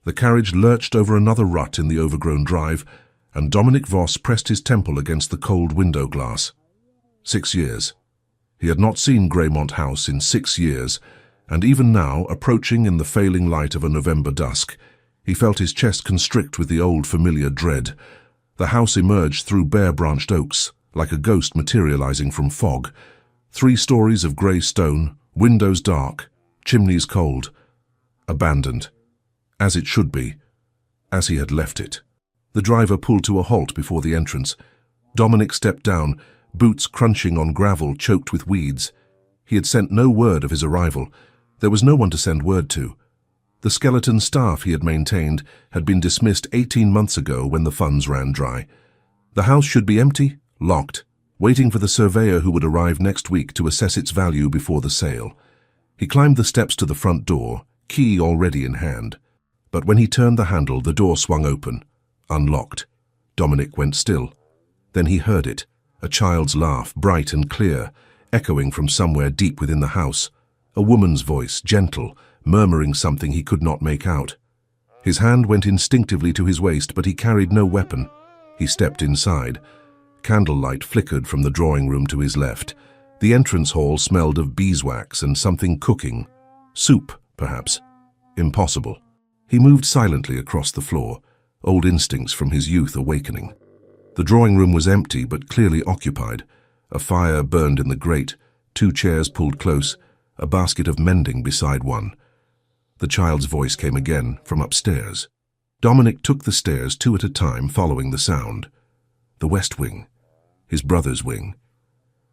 The carriage lurched over another rut in the overgrown drive, and Dominic Voss pressed his temple against the cold window glass. 6 years. He had not seen Greymont House in 6 years, and even now, approaching in the failing light of a November dusk, he felt his chest constrict with the old familiar dread. The house emerged through bare-branched oaks, like a ghost materializing from fog. 3 stories of grey stone, windows dark, chimneys cold. Abandoned. As it should be. As he had left it. The driver pulled to a halt before the entrance. Dominic stepped down, boots crunching on gravel choked with weeds. He had sent no word of his arrival. There was no one to send word to. The skeleton staff he had maintained had been dismissed 18 months ago when the funds ran dry. The house should be empty, locked, waiting for the surveyor who would arrive next week to assess its value before the sale. He climbed the steps to the front door, key already in hand. But when he turned the handle, the door swung open, unlocked. Dominic went still. Then he heard it, a child's laugh, bright and clear, echoing from somewhere deep within the house. A woman's voice, gentle, murmuring something he could not make out. His hand went instinctively to his waist, but he carried no weapon. He stepped inside. Candlelight flickered from the drawing room to his left. The entrance hall smelled of beeswax and something cooking. Soup, perhaps. Impossible. He moved silently across the floor, old instincts from his youth awakening. The drawing room was empty but clearly occupied. A fire burned in the grate, 2 chairs pulled close, a basket of mending beside one. The child's voice came again from upstairs. Dominic took the stairs 2 at a time, following the sound. The west wing. His brother's wing.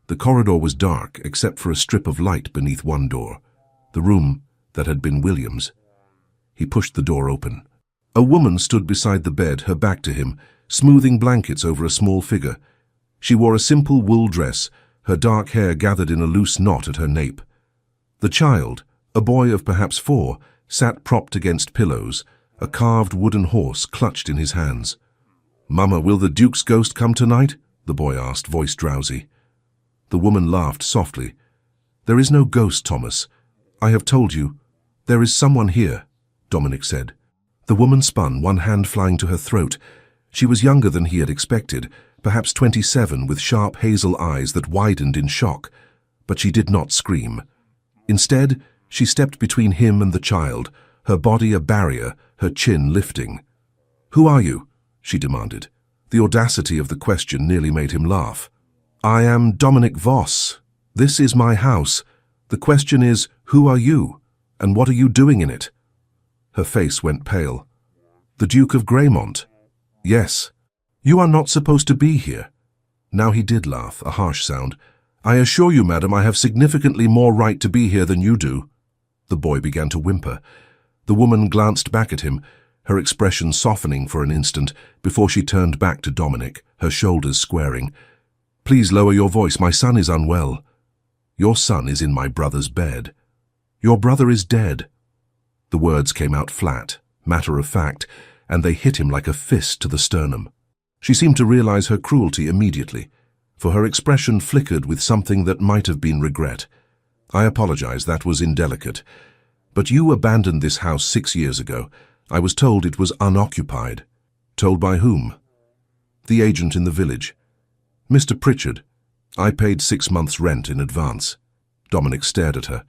The corridor was dark except for a strip of light beneath one door. The room that had been William's. He pushed the door open. A woman stood beside the bed, her back to him, smoothing blankets over a small figure. She wore a simple wool dress, her dark hair gathered in a loose knot at her nape. The child, a boy of perhaps 4, sat propped against pillows, a carved wooden horse clutched in his hands. "Mama, will the Duke's ghost come tonight?" the boy asked, voice drowsy. The woman laughed softly. "There is no ghost, Thomas. I have told you. There is someone here," Dominic said. The woman spun, one hand flying to her throat. She was younger than he had expected, perhaps 27, with sharp hazel eyes that widened in shock. But she did not scream. Instead, she stepped between him and the child, her body a barrier, her chin lifting. "Who are you?" she demanded. The audacity of the question nearly made him laugh. "I am Dominic Voss. This is my house. The question is, who are you, and what are you doing in it?" Her face went pale. "The Duke of Greymont." "Yes." "You are not supposed to be here." Now he did laugh, a harsh sound. "I assure you, madam, I have significantly more right to be here than you do." The boy began to whimper. The woman glanced back at him, her expression softening for an instant before she turned back to Dominic, her shoulders squaring. "Please lower your voice. My son is unwell." "Your son is in my brother's bed." "Your brother is dead." The words came out flat, matter of fact, and they hit him like a fist to the sternum. She seemed to realize her cruelty immediately, for her expression flickered with something that might have been regret. "I apologize, that was indelicate. But you abandoned this house 6 years ago. I was told it was unoccupied." "Told by whom?" "The agent in the village. Mr. Pritchard. I paid 6 months' rent in advance." Dominic stared at her.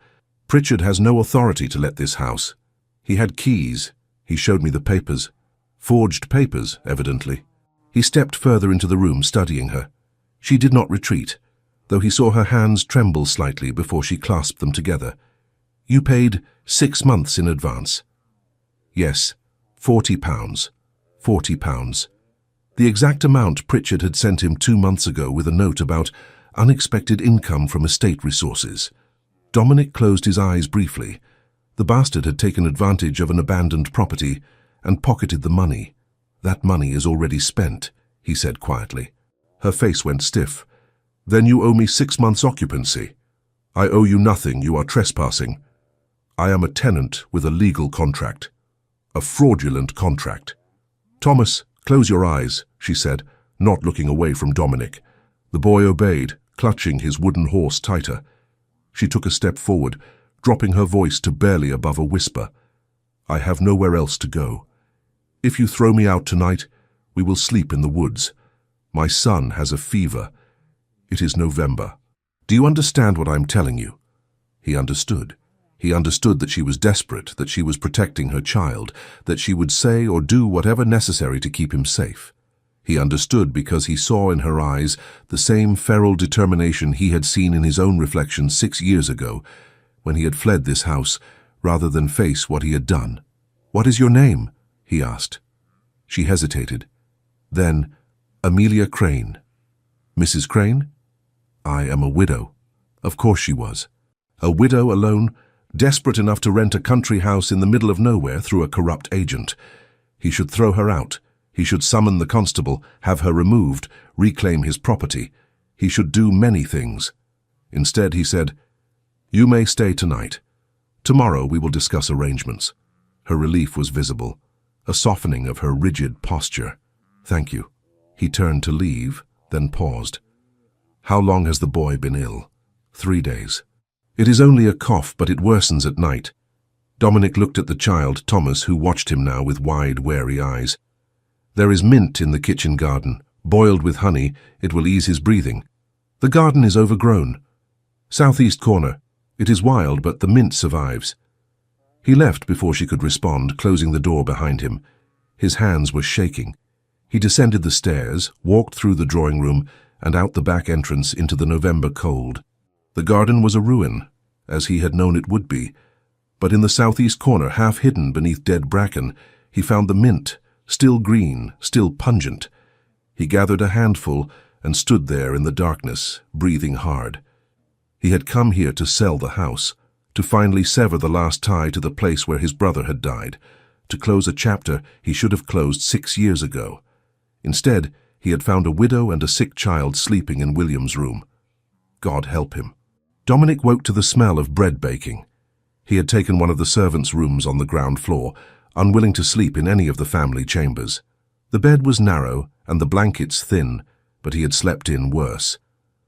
"Pritchard has no authority to let this house. He had keys. He showed me the papers. Forged papers, evidently." He stepped further into the room, studying her. She did not retreat, though he saw her hands tremble slightly before she clasped them together. "You paid 6 months in advance?" "Yes, £40. £40. The exact amount Pritchard had sent him 2 months ago with a note about unexpected income from estate resources." Dominic closed his eyes briefly. The bastard had taken advantage of an abandoned property and pocketed the money. "That money is already spent," he said quietly. Her face went stiff. "Then you owe me 6 months' occupancy." "I owe you nothing. You are trespassing." "I am a tenant with a legal contract. A fraudulent contract." "Thomas, close your eyes," she said, not looking away from Dominic. The boy obeyed, clutching his wooden horse tighter. She took a step forward, dropping her voice to barely above a whisper. I have nowhere else to go. If you throw me out tonight, we will sleep in the woods. My son has a fever. It is November. Do you understand what I'm telling you?" He understood. He understood that she was desperate, that she was protecting her child, that she would say or do whatever necessary to keep him safe. He understood because he saw in her eyes the same feral determination he had seen in his own reflection 6 years ago, when he had fled this house, rather than face what he had done. "What is your name?" he asked. She hesitated. Then, "Amelia Crane." "Mrs. Crane?" "I am a widow." Of course she was. A widow alone, desperate enough to rent a country house in the middle of nowhere through a corrupt agent. He should throw her out. He should summon the constable, have her removed, reclaim his property. He should do many things. Instead, he said, "You may stay tonight. Tomorrow we will discuss arrangements." Her relief was visible, a softening of her rigid posture. "Thank you." He turned to leave, then paused. "How long has the boy been ill?" 3 days. "It is only a cough, but it worsens at night." Dominic looked at the child, Thomas, who watched him now with wide, wary eyes. "There is mint in the kitchen garden. Boiled with honey, it will ease his breathing. The garden is overgrown. Southeast corner. It is wild, but the mint survives." He left before she could respond, closing the door behind him. His hands were shaking. He descended the stairs, walked through the drawing room, and out the back entrance into the November cold. The garden was a ruin, as he had known it would be, but in the southeast corner, half hidden beneath dead bracken, he found the mint, still green, still pungent. He gathered a handful and stood there in the darkness, breathing hard. He had come here to sell the house, to finally sever the last tie to the place where his brother had died, to close a chapter he should have closed 6 years ago. Instead, he had found a widow and a sick child sleeping in William's room. God help him. Dominic woke to the smell of bread baking. He had taken one of the servants' rooms on the ground floor, unwilling to sleep in any of the family chambers. The bed was narrow and the blankets thin, but he had slept in worse.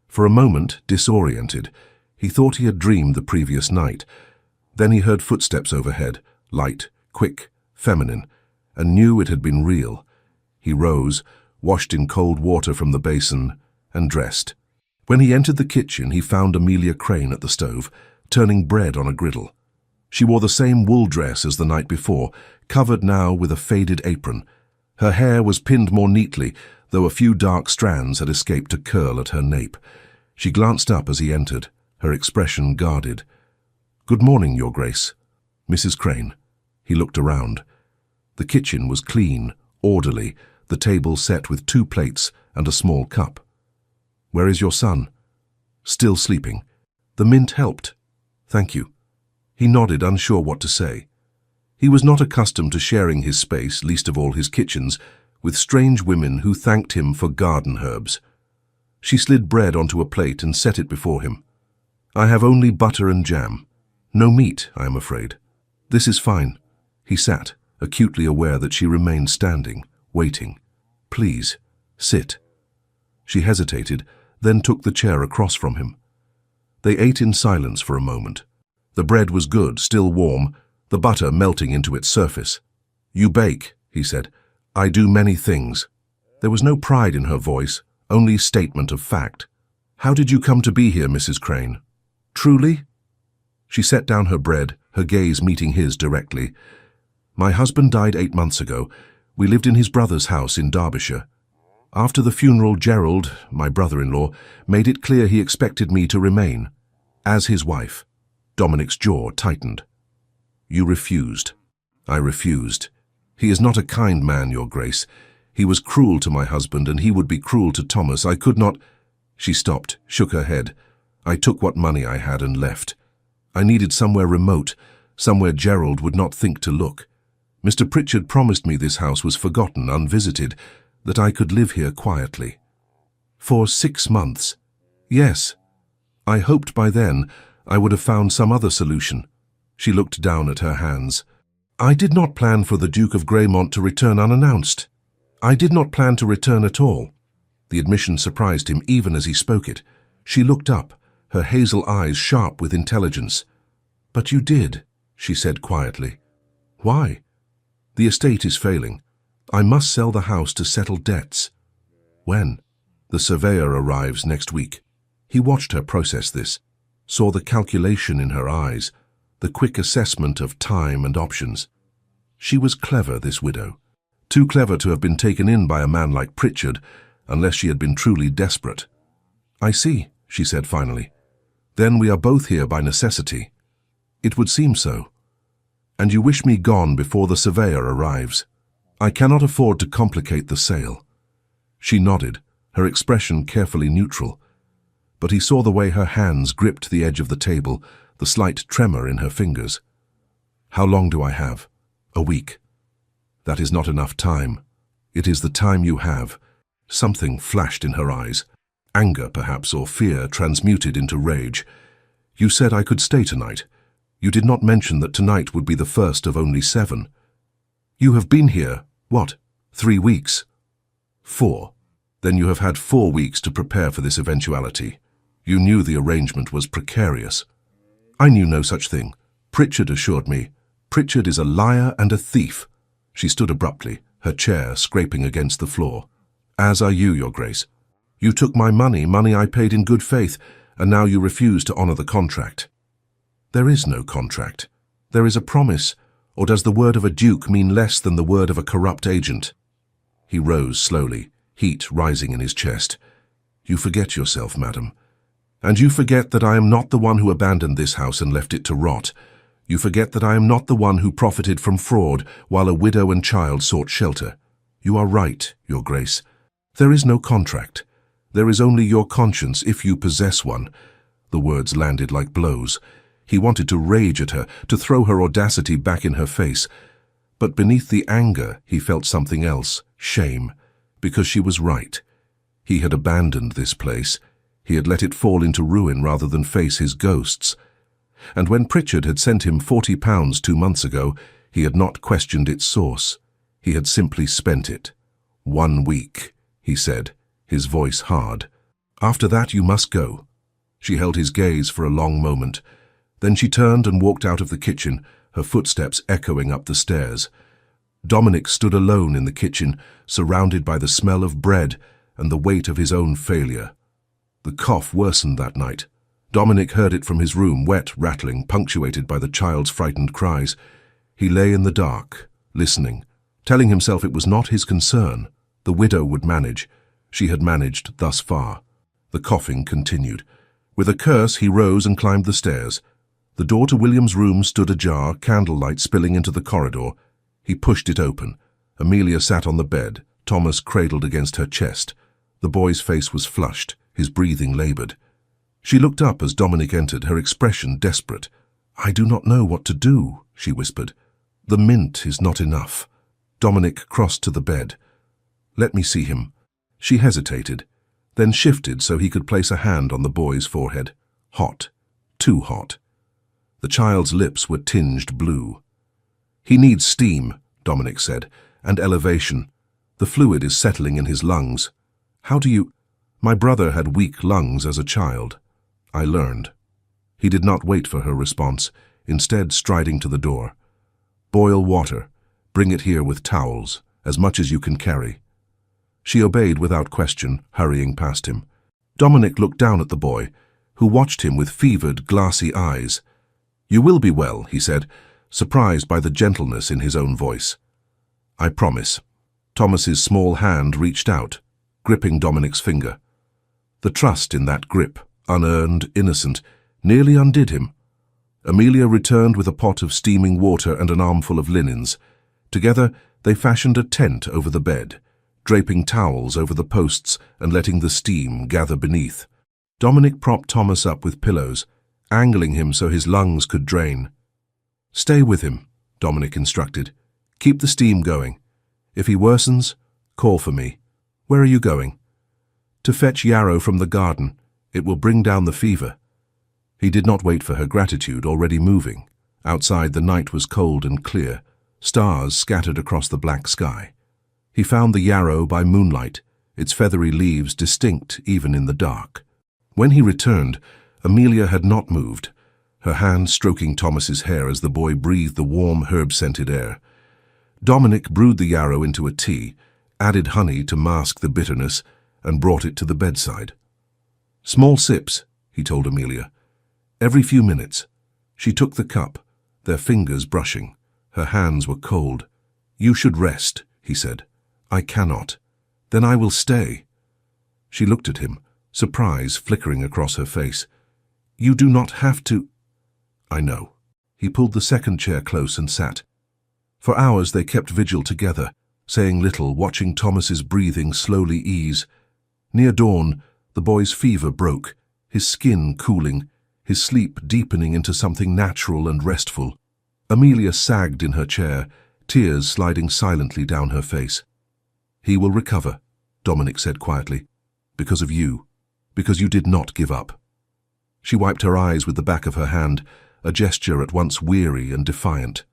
For a moment, disoriented, he thought he had dreamed the previous night. Then he heard footsteps overhead, light, quick, feminine, and knew it had been real. He rose, washed in cold water from the basin, and dressed. When he entered the kitchen, he found Amelia Crane at the stove, turning bread on a griddle. She wore the same wool dress as the night before, covered now with a faded apron. Her hair was pinned more neatly, though a few dark strands had escaped a curl at her nape. She glanced up as he entered, her expression guarded. "Good morning, Your Grace." "Mrs. Crane." He looked around. The kitchen was clean, orderly, the table set with 2 plates and a small cup. "Where is your son?" "Still sleeping." "The mint helped." "Thank you." He nodded, unsure what to say. He was not accustomed to sharing his space, least of all his kitchens, with strange women who thanked him for garden herbs. She slid bread onto a plate and set it before him. "I have only butter and jam. No meat, I am afraid." "This is fine." He sat, acutely aware that she remained standing, waiting. "Please, sit." She hesitated, then took the chair across from him. They ate in silence for a moment. The bread was good, still warm, the butter melting into its surface. "You bake," he said. "I do many things." There was no pride in her voice, only statement of fact. "How did you come to be here, Mrs. Crane?" "Truly?" She set down her bread, her gaze meeting his directly. "My husband died 8 months ago. We lived in his brother's house in Derbyshire. After the funeral, Gerald, my brother-in-law, made it clear he expected me to remain, as his wife." Dominic's jaw tightened. "You refused." "I refused. He is not a kind man, Your Grace. He was cruel to my husband, and he would be cruel to Thomas. I could not—" She stopped, shook her head. "I took what money I had and left. I needed somewhere remote, somewhere Gerald would not think to look. Mr. Pritchard promised me this house was forgotten, unvisited, that I could live here quietly." "For 6 months?" "Yes. I hoped by then I would have found some other solution." She looked down at her hands. "I did not plan for the Duke of Greymont to return unannounced. I did not plan to return at all." The admission surprised him even as he spoke it. She looked up, her hazel eyes sharp with intelligence. "But you did," she said quietly. Why? The estate is failing. I must sell the house to settle debts. When? The surveyor arrives next week. He watched her process this, saw the calculation in her eyes, the quick assessment of time and options. She was clever, this widow. Too clever to have been taken in by a man like Pritchard, unless she had been truly desperate. I see, she said finally. Then we are both here by necessity. It would seem so. And you wish me gone before the surveyor arrives. I cannot afford to complicate the sale. She nodded, her expression carefully neutral. But he saw the way her hands gripped the edge of the table, the slight tremor in her fingers. How long do I have? A week. That is not enough time. It is the time you have. Something flashed in her eyes. Anger, perhaps, or fear transmuted into rage. You said I could stay tonight. You did not mention that tonight would be the first of only 7. You have been here, what, 3 weeks? 4. Then you have had 4 weeks to prepare for this eventuality. You knew the arrangement was precarious. I knew no such thing. Pritchard assured me. Pritchard is a liar and a thief. She stood abruptly, her chair scraping against the floor. As are you, Your Grace. You took my money I paid in good faith, and now you refuse to honor the contract. There is no contract. There is a promise, or does the word of a duke mean less than the word of a corrupt agent? He rose slowly, heat rising in his chest. You forget yourself, madam. And you forget that I am not the one who abandoned this house and left it to rot. You forget that I am not the one who profited from fraud while a widow and child sought shelter. You are right, Your Grace. There is no contract. There is only your conscience, if you possess one. The words landed like blows. He wanted to rage at her, to throw her audacity back in her face. But beneath the anger, he felt something else, shame, because she was right. He had abandoned this place. He had let it fall into ruin rather than face his ghosts. And when Pritchard had sent him £40 2 months ago, he had not questioned its source. He had simply spent it. 1 week, he said, his voice hard. After that you must go. She held his gaze for a long moment. Then she turned and walked out of the kitchen, her footsteps echoing up the stairs. Dominic stood alone in the kitchen, surrounded by the smell of bread and the weight of his own failure. The cough worsened that night. Dominic heard it from his room, wet, rattling, punctuated by the child's frightened cries. He lay in the dark, listening, telling himself it was not his concern. The widow would manage. She had managed thus far. The coughing continued. With a curse, he rose and climbed the stairs. The door to William's room stood ajar, candlelight spilling into the corridor. He pushed it open. Amelia sat on the bed, Thomas cradled against her chest. The boy's face was flushed, his breathing labored. She looked up as Dominic entered, her expression desperate. I do not know what to do, she whispered. The mint is not enough. Dominic crossed to the bed. Let me see him. She hesitated, then shifted so he could place a hand on the boy's forehead. Hot. Too hot. The child's lips were tinged blue. He needs steam, Dominic said, and elevation. The fluid is settling in his lungs. How do you... My brother had weak lungs as a child. I learned. He did not wait for her response, instead striding to the door. Boil water. Bring it here with towels, as much as you can carry. She obeyed without question, hurrying past him. Dominic looked down at the boy, who watched him with fevered, glassy eyes. You will be well, he said, surprised by the gentleness in his own voice. I promise. Thomas's small hand reached out, gripping Dominic's finger. The trust in that grip, unearned, innocent, nearly undid him. Amelia returned with a pot of steaming water and an armful of linens. Together, they fashioned a tent over the bed, draping towels over the posts and letting the steam gather beneath. Dominic propped Thomas up with pillows, angling him so his lungs could drain. Stay with him, Dominic instructed. Keep the steam going. If he worsens, call for me. Where are you going? To fetch yarrow from the garden. It will bring down the fever. He did not wait for her gratitude, already moving. Outside the night was cold and clear, stars scattered across the black sky. He found the yarrow by moonlight, its feathery leaves distinct even in the dark. When he returned, Amelia had not moved. her hand stroking Thomas's hair as the boy breathed the warm, herb-scented air. Dominic brewed the yarrow into a tea, added honey to mask the bitterness, and brought it to the bedside. "Small sips," he told Amelia. "Every few minutes." She took the cup, their fingers brushing. Her hands were cold. "You should rest," he said. "I cannot." "Then I will stay." She looked at him, surprise flickering across her face. "You do not have to." "I know." He pulled the second chair close and sat. For hours they kept vigil together, saying little, watching Thomas's breathing slowly ease. Near dawn, the boy's fever broke, his skin cooling, his sleep deepening into something natural and restful. Amelia sagged in her chair, tears sliding silently down her face. "He will recover," Dominic said quietly, "because of you, because you did not give up." She wiped her eyes with the back of her hand, a gesture at once weary and defiant.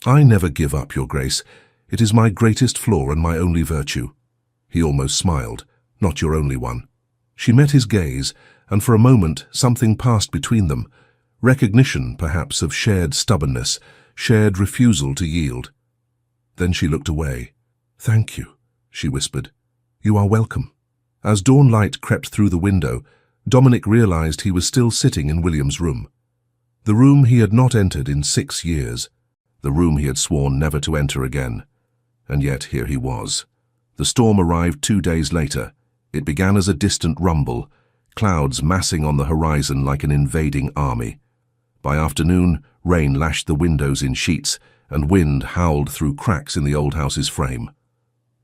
"I never give up, Your Grace. It is my greatest flaw and my only virtue." He almost smiled. "Not your only one." She met his gaze, and for a moment something passed between them, recognition, perhaps, of shared stubbornness, shared refusal to yield. Then she looked away. "Thank you," she whispered. "You are welcome." As dawn light crept through the window, Dominic realized he was still sitting in William's room. The room he had not entered in 6 years, the room he had sworn never to enter again. And yet here he was. The storm arrived 2 days later. It began as a distant rumble, clouds massing on the horizon like an invading army. By afternoon, rain lashed the windows in sheets, and wind howled through cracks in the old house's frame.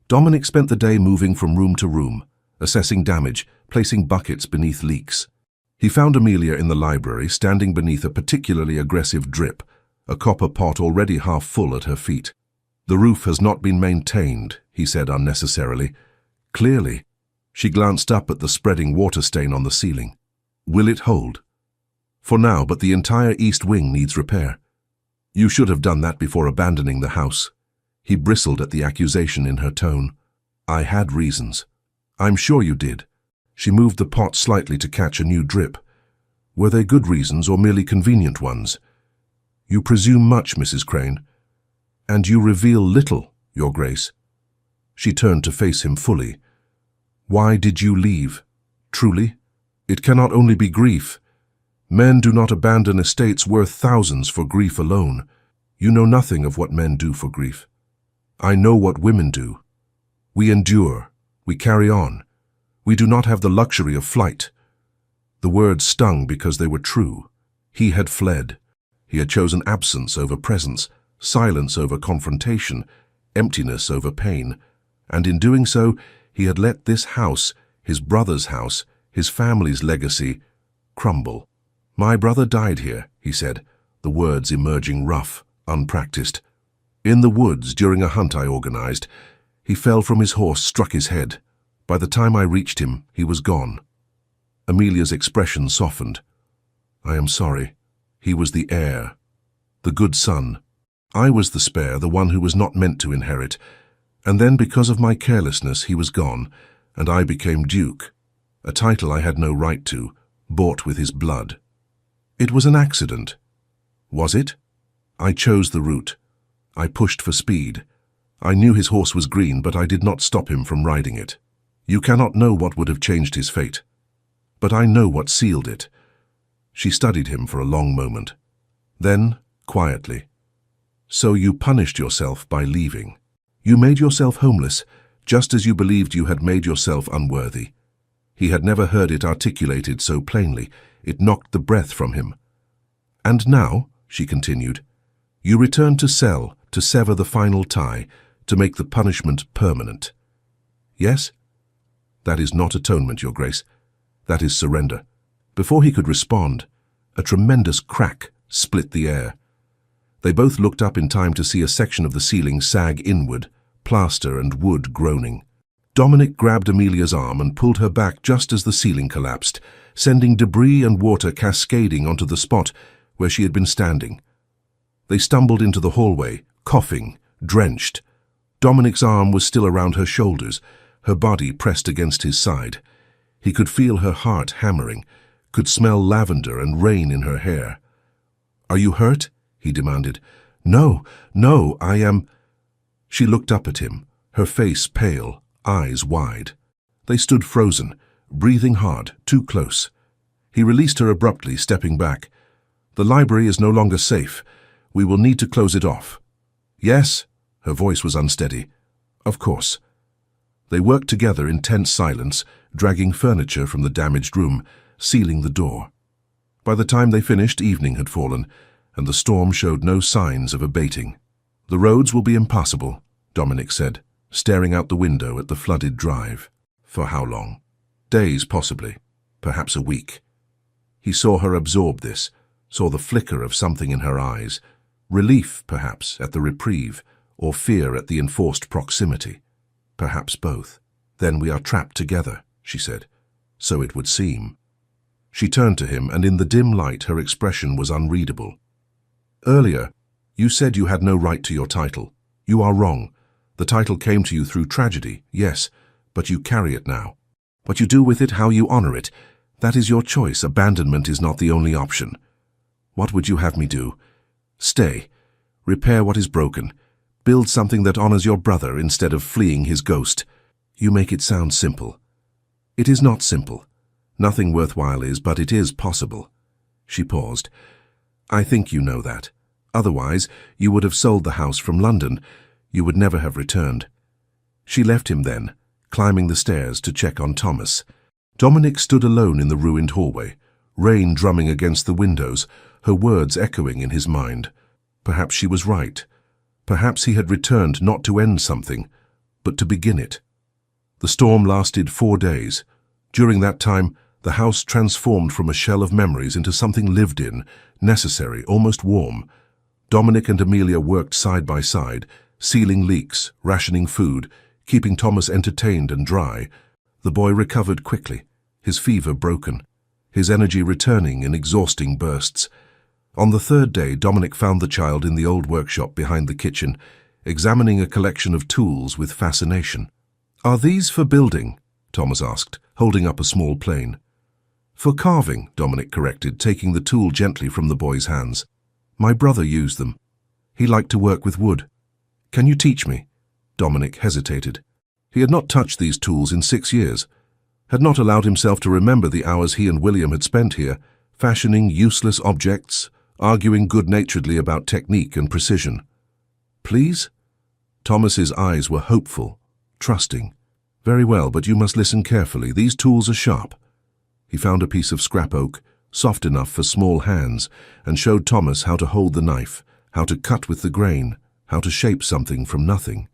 Dominic spent the day moving from room to room, assessing damage, placing buckets beneath leaks. He found Amelia in the library, standing beneath a particularly aggressive drip, a copper pot already half full at her feet. "The roof has not been maintained," he said unnecessarily. "Clearly." She glanced up at the spreading water stain on the ceiling. "Will it hold?" "For now, but the entire east wing needs repair." "You should have done that before abandoning the house." He bristled at the accusation in her tone. "I had reasons." "I'm sure you did." She moved the pot slightly to catch a new drip. "Were they good reasons or merely convenient ones?" "You presume much, Mrs. Crane." "And you reveal little, Your Grace." She turned to face him fully. "Why did you leave? Truly? It cannot only be grief. Men do not abandon estates worth thousands for grief alone. You know nothing of what men do for grief. I know what women do. We endure. We carry on. We do not have the luxury of flight." The words stung because they were true. He had fled. He had chosen absence over presence, silence over confrontation, emptiness over pain, and in doing so, he had let this house, his brother's house, his family's legacy, crumble. "My brother died here," he said, the words emerging rough, unpracticed. "In the woods during a hunt I organized. He fell from his horse, struck his head. By the time I reached him, he was gone." Amelia's expression softened. "I am sorry. He was the heir, the good son. I was the spare, the one who was not meant to inherit. And then, because of my carelessness, he was gone, and I became Duke, a title I had no right to, bought with his blood. It was an accident." "Was it?" "I chose the route. I pushed for speed. I knew his horse was green, but I did not stop him from riding it. You cannot know what would have changed his fate. But I know what sealed it." She studied him for a long moment. Then, quietly, "So you punished yourself by leaving. You made yourself homeless, just as you believed you had made yourself unworthy." He had never heard it articulated so plainly. It knocked the breath from him. "And now," she continued, "you return to sell, to sever the final tie, to make the punishment permanent. Yes? That is not atonement, Your Grace. That is surrender." Before he could respond, a tremendous crack split the air. They both looked up in time to see a section of the ceiling sag inward, plaster and wood groaning. Dominic grabbed Amelia's arm and pulled her back just as the ceiling collapsed, sending debris and water cascading onto the spot where she had been standing. They stumbled into the hallway, coughing, drenched. Dominic's arm was still around her shoulders, her body pressed against his side. He could feel her heart hammering, could smell lavender and rain in her hair. "Are you hurt?" he demanded. "No, no, I am—" She looked up at him, her face pale, eyes wide. They stood frozen, breathing hard, too close. He released her abruptly, stepping back. "The library is no longer safe. We will need to close it off." "Yes?" Her voice was unsteady. "Of course." They worked together in tense silence, dragging furniture from the damaged room, sealing the door. By the time they finished, evening had fallen, and the storm showed no signs of abating. "The roads will be impassable," Dominic said, staring out the window at the flooded drive. "For how long?" "Days, possibly. Perhaps a week." He saw her absorb this, saw the flicker of something in her eyes, relief, perhaps, at the reprieve, or fear at the enforced proximity. Perhaps both. "Then we are trapped together," she said. "So it would seem." She turned to him, and in the dim light her expression was unreadable. "Earlier, you said you had no right to your title. You are wrong. The title came to you through tragedy, yes, but you carry it now. What you do with it, how you honor it, that is your choice. Abandonment is not the only option. What would you have me do? Stay. Repair what is broken. Build something that honors your brother instead of fleeing his ghost. You make it sound simple. It is not simple. Nothing worthwhile is, but it is possible." She paused. "I think you know that. Otherwise, you would have sold the house from London. You would never have returned." She left him then, climbing the stairs to check on Thomas. Dominic stood alone in the ruined hallway, rain drumming against the windows, her words echoing in his mind. Perhaps she was right. Perhaps he had returned not to end something, but to begin it. The storm lasted 4 days. During that time, the house transformed from a shell of memories into something lived in, necessary, almost warm. Dominic and Amelia worked side by side, sealing leaks, rationing food, keeping Thomas entertained and dry. The boy recovered quickly, his fever broken, his energy returning in exhausting bursts. On the 3rd day, Dominic found the child in the old workshop behind the kitchen, examining a collection of tools with fascination. "Are these for building?" Thomas asked, holding up a small plane. "For carving," Dominic corrected, taking the tool gently from the boy's hands. "My brother used them. He liked to work with wood. Can you teach me?" Dominic hesitated. He had not touched these tools in 6 years, had not allowed himself to remember the hours he and William had spent here, fashioning useless objects, arguing good-naturedly about technique and precision. "Please?" Thomas's eyes were hopeful, trusting. "Very well, but you must listen carefully. These tools are sharp." He found a piece of scrap oak, soft enough for small hands, and showed Thomas how to hold the knife, how to cut with the grain, how to shape something from nothing.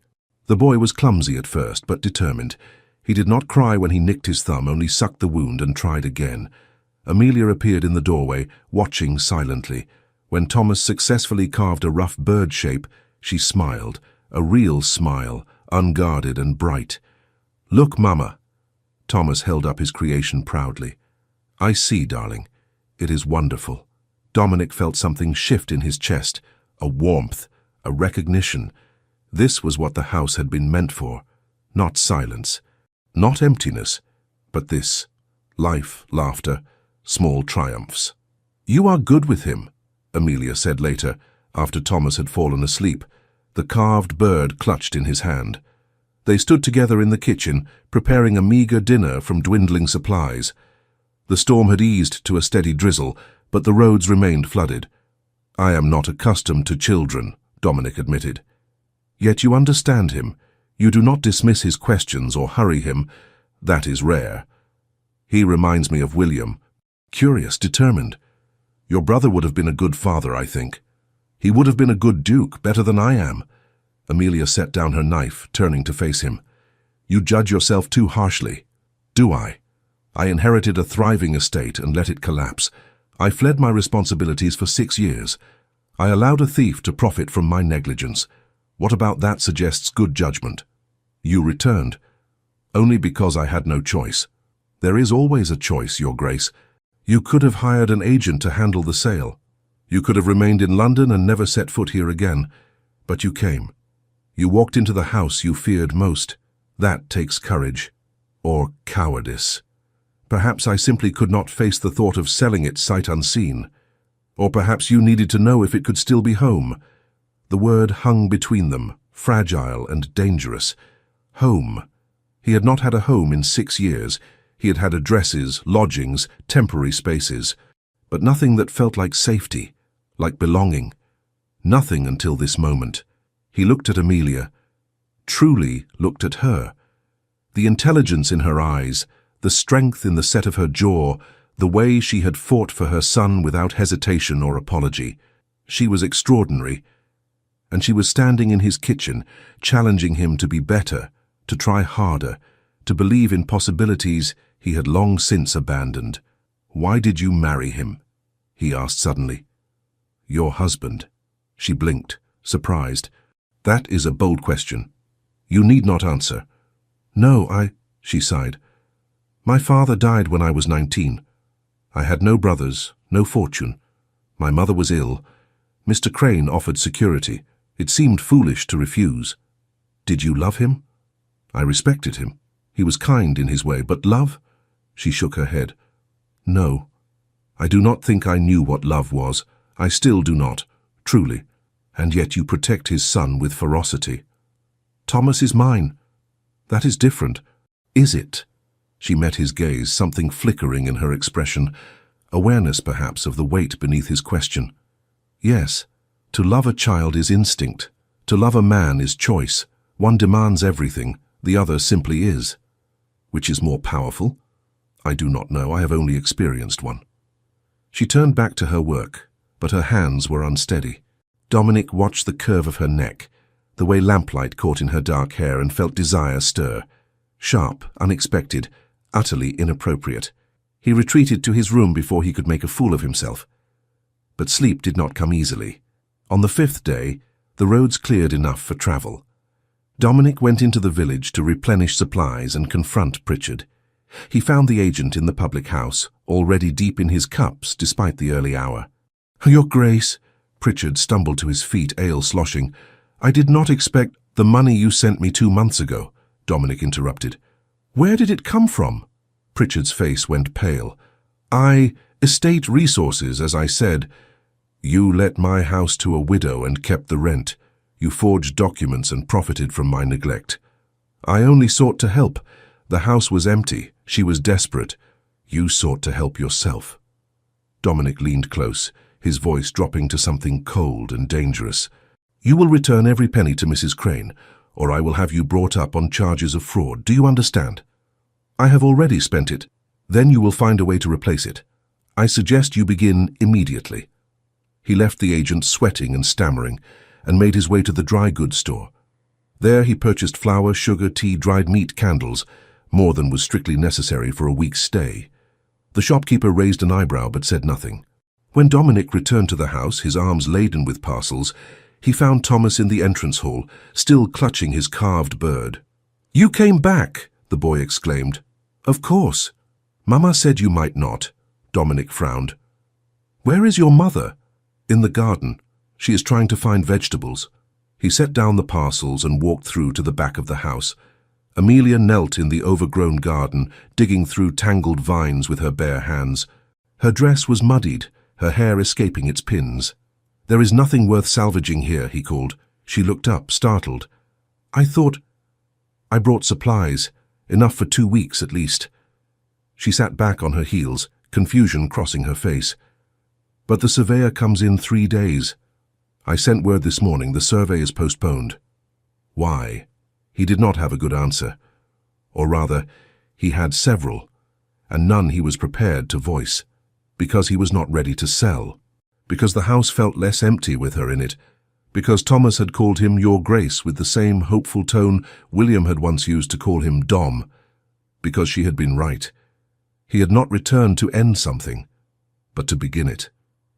The boy was clumsy at first, but determined. He did not cry when he nicked his thumb, only sucked the wound and tried again. Amelia appeared in the doorway, watching silently. When Thomas successfully carved a rough bird shape, she smiled, a real smile, unguarded and bright. "Look, Mama." Thomas held up his creation proudly. "I see, darling. It is wonderful." Dominic felt something shift in his chest, a warmth, a recognition. This was what the house had been meant for. Not silence, not emptiness, but this. Life, laughter, small triumphs. "You are good with him," Amelia said later, after Thomas had fallen asleep, the carved bird clutched in his hand. They stood together in the kitchen, preparing a meager dinner from dwindling supplies. The storm had eased to a steady drizzle, but the roads remained flooded. "I am not accustomed to children," Dominic admitted. "Yet you understand him. You do not dismiss his questions or hurry him. That is rare. He reminds me of William. Curious, determined. Your brother would have been a good father, I think. He would have been a good duke, better than I am." Amelia set down her knife, turning to face him. "You judge yourself too harshly." "Do I? I inherited a thriving estate and let it collapse. I fled my responsibilities for 6 years. I allowed a thief to profit from my negligence. What about that suggests good judgment? You returned. Only because I had no choice. There is always a choice, Your Grace. You could have hired an agent to handle the sale. You could have remained in London and never set foot here again. But you came. You walked into the house you feared most. That takes courage. Or cowardice. Perhaps I simply could not face the thought of selling it sight unseen. Or perhaps you needed to know if it could still be home. The word hung between them, fragile and dangerous. Home. He had not had a home in 6 years. He had had addresses, lodgings, temporary spaces, but nothing that felt like safety, like belonging. Nothing until this moment. He looked at Amelia, truly looked at her. The intelligence in her eyes, the strength in the set of her jaw, the way she had fought for her son without hesitation or apology. She was extraordinary, and she was standing in his kitchen, challenging him to be better, to try harder, to believe in possibilities he had long since abandoned. "Why did you marry him?" he asked suddenly. "Your husband." She blinked, surprised. "That is a bold question. You need not answer." "No, she sighed. "My father died when I was 19. I had no brothers, no fortune. My mother was ill. Mr. Crane offered security. It seemed foolish to refuse." "Did you love him?" "I respected him. He was kind in his way, but love?" She shook her head. "No. I do not think I knew what love was. I still do not, truly. And yet you protect his son with ferocity." "Thomas is mine." "That is different." "Is it?" She met his gaze, something flickering in her expression, awareness perhaps of the weight beneath his question. "Yes. To love a child is instinct. To love a man is choice. One demands everything, the other simply is." "Which is more powerful?" "I do not know. I have only experienced one." She turned back to her work, but her hands were unsteady. Dominic watched the curve of her neck, the way lamplight caught in her dark hair, and felt desire stir. Sharp, unexpected, utterly inappropriate. He retreated to his room before he could make a fool of himself. But sleep did not come easily. On the 5th day, the roads cleared enough for travel. Dominic went into the village to replenish supplies and confront Pritchard. He found the agent in the public house, already deep in his cups despite the early hour. "Your Grace," Pritchard stumbled to his feet, ale sloshing. "I did not expect—" "The money you sent me 2 months ago," Dominic interrupted. "Where did it come from?" Pritchard's face went pale. Estate resources, as I said." "You let my house to a widow and kept the rent. You forged documents and profited from my neglect." "I only sought to help. The house was empty. She was desperate. You sought to help yourself." Dominic leaned close, his voice dropping to something cold and dangerous. "You will return every penny to Mrs. Crane, or I will have you brought up on charges of fraud. Do you understand?" "I have already spent it. Then you will find a way to replace it. I suggest you begin immediately." He left the agent sweating and stammering, and made his way to the dry goods store. There he purchased flour, sugar, tea, dried meat, candles, more than was strictly necessary for a week's stay. The shopkeeper raised an eyebrow but said nothing. When Dominic returned to the house, his arms laden with parcels, he found Thomas in the entrance hall, still clutching his carved bird. "You came back!" the boy exclaimed. "Of course. Mama said you might not." Dominic frowned. "Where is your mother?" "In the garden. She is trying to find vegetables." He set down the parcels and walked through to the back of the house. Amelia knelt in the overgrown garden, digging through tangled vines with her bare hands. Her dress was muddied, her hair escaping its pins. "There is nothing worth salvaging here," he called. She looked up, startled. "I thought—" "I brought supplies, enough for 2 weeks at least." She sat back on her heels, confusion crossing her face. "But the surveyor comes in 3 days. I sent word this morning. The survey is postponed." "Why?" He did not have a good answer. Or rather, he had several, and none he was prepared to voice. Because he was not ready to sell. Because the house felt less empty with her in it. Because Thomas had called him Your Grace with the same hopeful tone William had once used to call him Dom. Because she had been right. He had not returned to end something, but to begin it.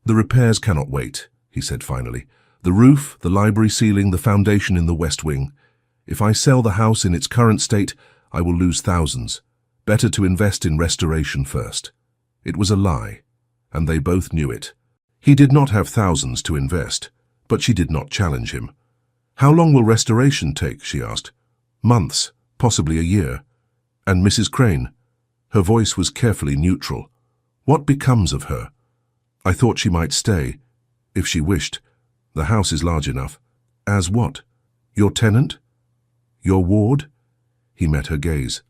"The repairs cannot wait," he said finally. "The roof, the library ceiling, the foundation in the west wing. If I sell the house in its current state, I will lose thousands. Better to invest in restoration first." It was a lie, and they both knew it. He did not have thousands to invest, but she did not challenge him. "How long will restoration take?" she asked. "Months, possibly a year." "And Mrs. Crane?" Her voice was carefully neutral. "What becomes of her?" I thought she might stay, if she wished. The house is large enough. As what? Your tenant? Your ward? He met her gaze.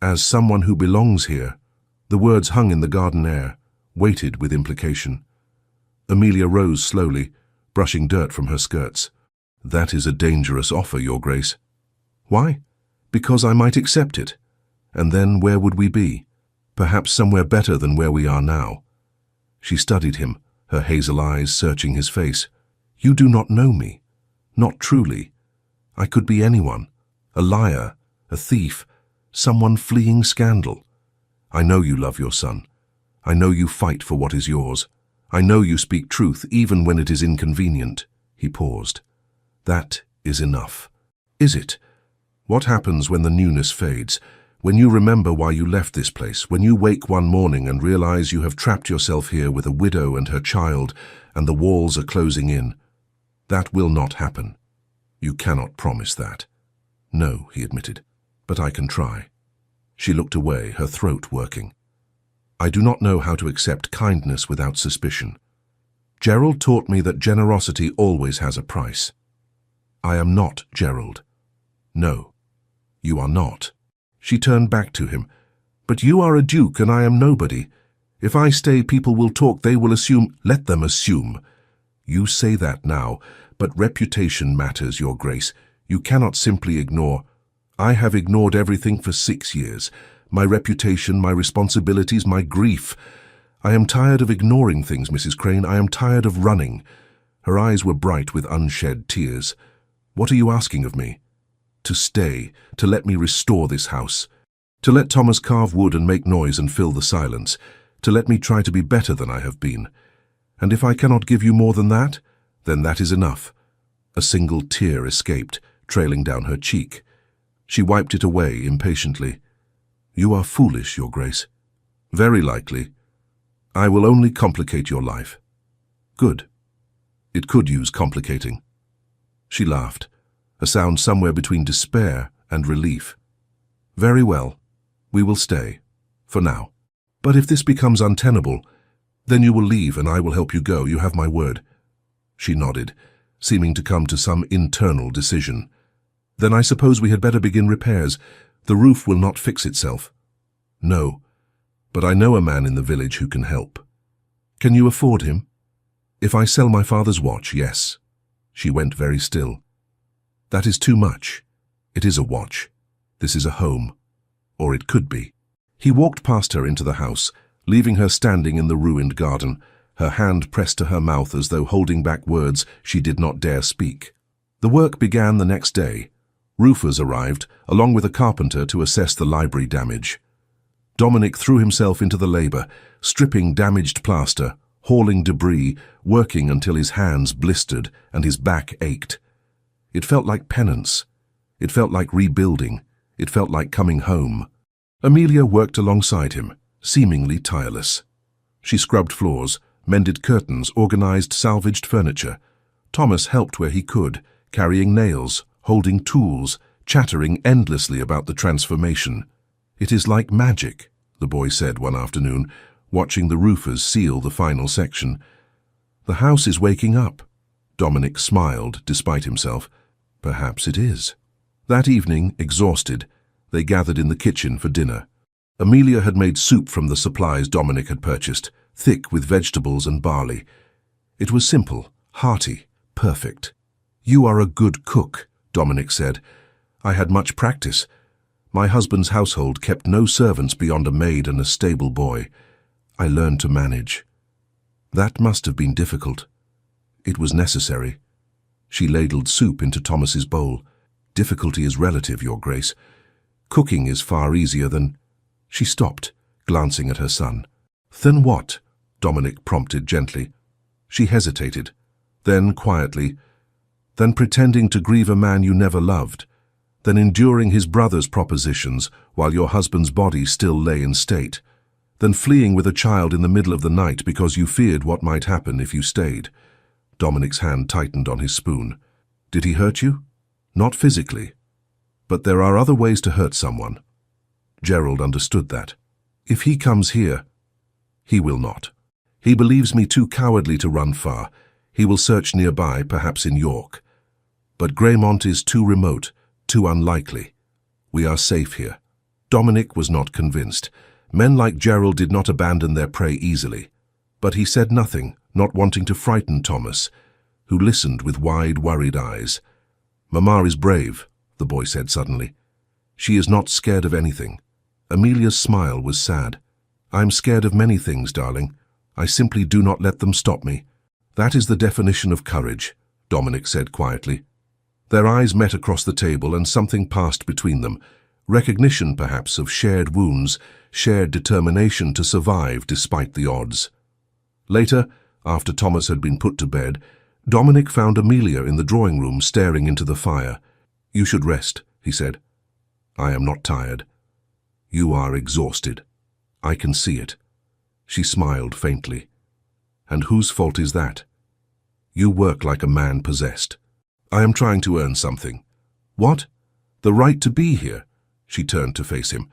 As someone who belongs here. The words hung in the garden air, weighted with implication. Amelia rose slowly, brushing dirt from her skirts. That is a dangerous offer, Your Grace. Why? Because I might accept it. And then where would we be? Perhaps somewhere better than where we are now. She studied him, her hazel eyes searching his face. You do not know me. Not truly. I could be anyone. A liar, a thief, someone fleeing scandal. I know you love your son. I know you fight for what is yours. I know you speak truth even when it is inconvenient. He paused. That is enough. Is it? What happens when the newness fades? When you remember why you left this place, when you wake one morning and realize you have trapped yourself here with a widow and her child, and the walls are closing in. That will not happen. You cannot promise that. No, he admitted, but I can try. She looked away, her throat working. I do not know how to accept kindness without suspicion. Gerald taught me that generosity always has a price. I am not Gerald. No, you are not. She turned back to him. But you are a duke and I am nobody. If I stay, people will talk, they will assume. Let them assume. You say that now, but reputation matters, Your Grace. You cannot simply ignore. I have ignored everything for 6 years. My reputation, my responsibilities, my grief. I am tired of ignoring things, Mrs. Crane. I am tired of running. Her eyes were bright with unshed tears. What are you asking of me? To stay, to let me restore this house. To let Thomas carve wood and make noise and fill the silence. To let me try to be better than I have been. And if I cannot give you more than that, then that is enough. A single tear escaped, trailing down her cheek. She wiped it away impatiently. You are foolish, Your Grace. Very likely. I will only complicate your life. Good. It could use complicating. She laughed, a sound somewhere between despair and relief. Very well. We will stay. For now. But if this becomes untenable, then you will leave and I will help you go. You have my word. She nodded, seeming to come to some internal decision. Then I suppose we had better begin repairs. The roof will not fix itself. No, but I know a man in the village who can help. Can you afford him? If I sell my father's watch, yes. She went very still. That is too much. It is a watch. This is a home. Or it could be. He walked past her into the house, leaving her standing in the ruined garden, her hand pressed to her mouth as though holding back words she did not dare speak. The work began the next day. Roofers arrived, along with a carpenter to assess the library damage. Dominic threw himself into the labor, stripping damaged plaster, hauling debris, working until his hands blistered and his back ached. It felt like penance. It felt like rebuilding. It felt like coming home. Amelia worked alongside him, seemingly tireless. She scrubbed floors, mended curtains, organized salvaged furniture. Thomas helped where he could, carrying nails, holding tools, chattering endlessly about the transformation. It is like magic, the boy said one afternoon, watching the roofers seal the final section. The house is waking up. Dominic smiled, despite himself. Perhaps it is. That evening, exhausted, they gathered in the kitchen for dinner. Amelia had made soup from the supplies Dominic had purchased, thick with vegetables and barley. It was simple, hearty, perfect. You are a good cook, Dominic said. I had much practice. My husband's household kept no servants beyond a maid and a stable boy. I learned to manage. That must have been difficult. It was necessary. She ladled soup into Thomas's bowl. Difficulty is relative, Your Grace. Cooking is far easier than... She stopped, glancing at her son. Then what? Dominic prompted gently. She hesitated. Then, quietly, then pretending to grieve a man you never loved. Then enduring his brother's propositions while your husband's body still lay in state. Then fleeing with a child in the middle of the night because you feared what might happen if you stayed. Dominic's hand tightened on his spoon. Did he hurt you? Not physically. But there are other ways to hurt someone. Gerald understood that. If he comes here, he will not. He believes me too cowardly to run far. He will search nearby, perhaps in York. But Graymont is too remote, too unlikely. We are safe here. Dominic was not convinced. Men like Gerald did not abandon their prey easily. But he said nothing, not wanting to frighten Thomas, who listened with wide, worried eyes. "Mamma is brave," the boy said suddenly. "She is not scared of anything." Amelia's smile was sad. "I'm scared of many things, darling. I simply do not let them stop me." "That is the definition of courage," Dominic said quietly. Their eyes met across the table and something passed between them. Recognition, perhaps, of shared wounds, shared determination to survive despite the odds. Later, after Thomas had been put to bed, Dominic found Amelia in the drawing room staring into the fire. "You should rest," he said. "I am not tired." "You are exhausted. I can see it." She smiled faintly. "And whose fault is that?" "You work like a man possessed." "I am trying to earn something." "What?" "The right to be here." She turned to face him.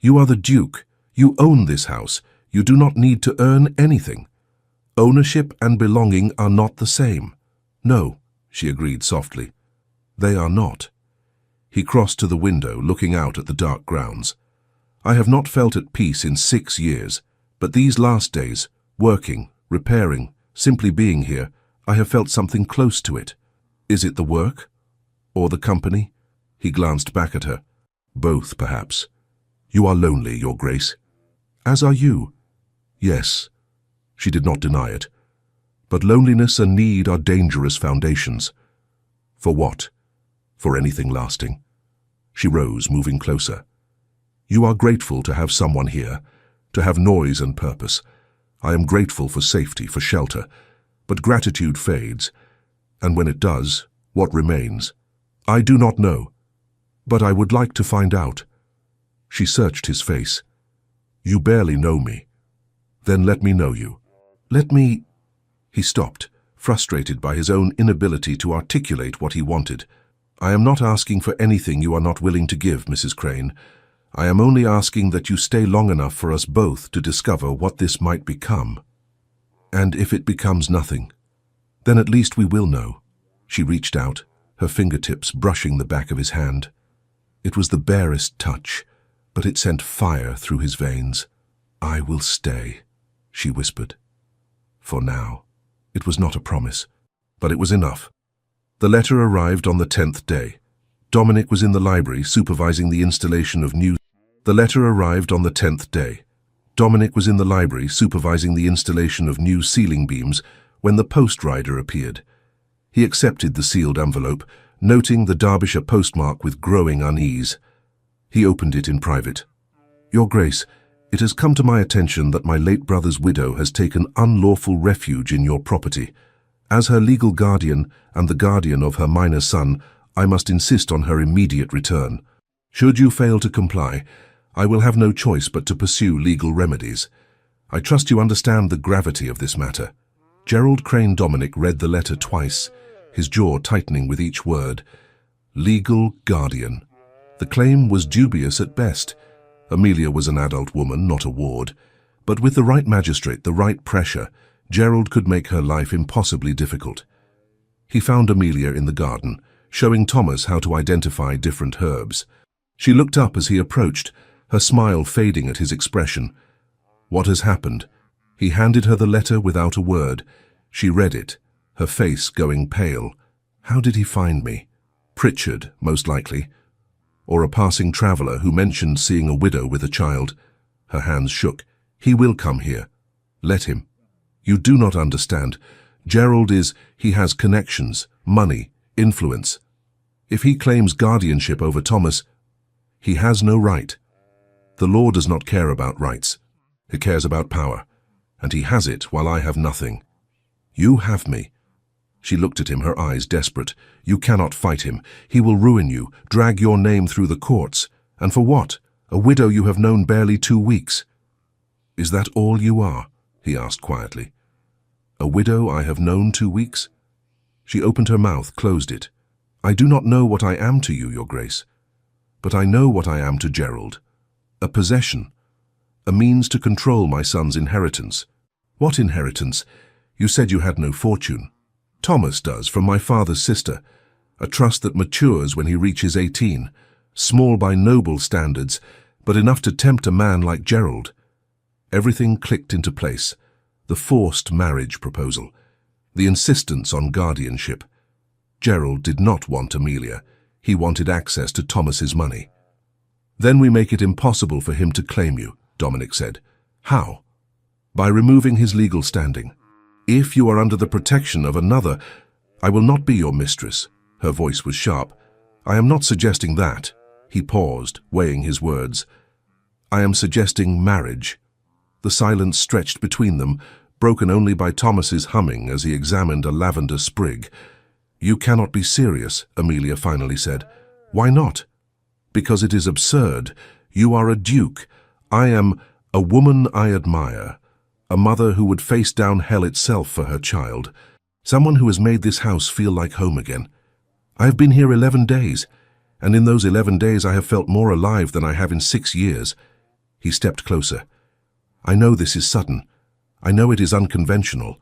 "You are the Duke. You own this house. You do not need to earn anything. Ownership and belonging are not the same." "No," she agreed softly. "They are not." He crossed to the window, looking out at the dark grounds. "I have not felt at peace in 6 years, but these last days, working, repairing, simply being here, I have felt something close to it. Is it the work? Or the company?" He glanced back at her. "Both, perhaps. You are lonely, Your Grace." "As are you." "Yes." She did not deny it. "But loneliness and need are dangerous foundations." "For what?" "For anything lasting." She rose, moving closer. "You are grateful to have someone here, to have noise and purpose. I am grateful for safety, for shelter. But gratitude fades. And when it does, what remains? I do not know. But I would like to find out." She searched his face. "You barely know me. Then let me know you." "Let me—" He stopped, frustrated by his own inability to articulate what he wanted. "I am not asking for anything you are not willing to give, Mrs. Crane. I am only asking that you stay long enough for us both to discover what this might become. And if it becomes nothing, then at least we will know." She reached out, her fingertips brushing the back of his hand. It was the barest touch, but it sent fire through his veins. "I will stay," she whispered. For now. It was not a promise, but it was enough. The letter arrived on the 10th day. Dominic was in the library supervising the installation of new... The letter arrived on the 10th day. Dominic was in the library supervising the installation of new ceiling beams when the post rider appeared. He accepted the sealed envelope, noting the Derbyshire postmark with growing unease. He opened it in private. "Your Grace, it has come to my attention that my late brother's widow has taken unlawful refuge in your property. As her legal guardian and the guardian of her minor son, I must insist on her immediate return. Should you fail to comply, I will have no choice but to pursue legal remedies. I trust you understand the gravity of this matter." Gerald Crane Dominic read the letter twice, his jaw tightening with each word. Legal guardian. The claim was dubious at best. Amelia was an adult woman, not a ward. But with the right magistrate, the right pressure, Gerald could make her life impossibly difficult. He found Amelia in the garden, showing Thomas how to identify different herbs. She looked up as he approached, her smile fading at his expression. "What has happened?" He handed her the letter without a word. She read it, her face going pale. How did he find me? Pritchard, most likely. Or a passing traveller who mentioned seeing a widow with a child. Her hands shook. "He will come here. Let him. You do not understand. Gerald he has connections, money, influence. If he claims guardianship over Thomas, he has no right. The law does not care about rights. It cares about power. And he has it while I have nothing. You have me." She looked at him, her eyes desperate. "You cannot fight him. He will ruin you, drag your name through the courts. And for what? A widow you have known barely 2 weeks." "Is that all you are?" he asked quietly. "A widow I have known 2 weeks?" She opened her mouth, closed it. "I do not know what I am to you, Your Grace. But I know what I am to Gerald. A possession. A means to control my son's inheritance. What inheritance? You said you had no fortune. Thomas does, from my father's sister. A trust that matures when he reaches 18. Small by noble standards, but enough to tempt a man like Gerald. Everything clicked into place. The forced marriage proposal. The insistence on guardianship. Gerald did not want Amelia. He wanted access to Thomas's money. Then we make it impossible for him to claim you, Dominic said. How? By removing his legal standing. If you are under the protection of another, I will not be your mistress. Her voice was sharp. I am not suggesting that. He paused, weighing his words. I am suggesting marriage. The silence stretched between them, broken only by Thomas's humming as he examined a lavender sprig. You cannot be serious, Amelia finally said. Why not? Because it is absurd. You are a duke. I am a woman I admire. A mother who would face down hell itself for her child. Someone who has made this house feel like home again. I have been here 11 days, and in those 11 days I have felt more alive than I have in 6 years. He stepped closer. I know this is sudden. I know it is unconventional.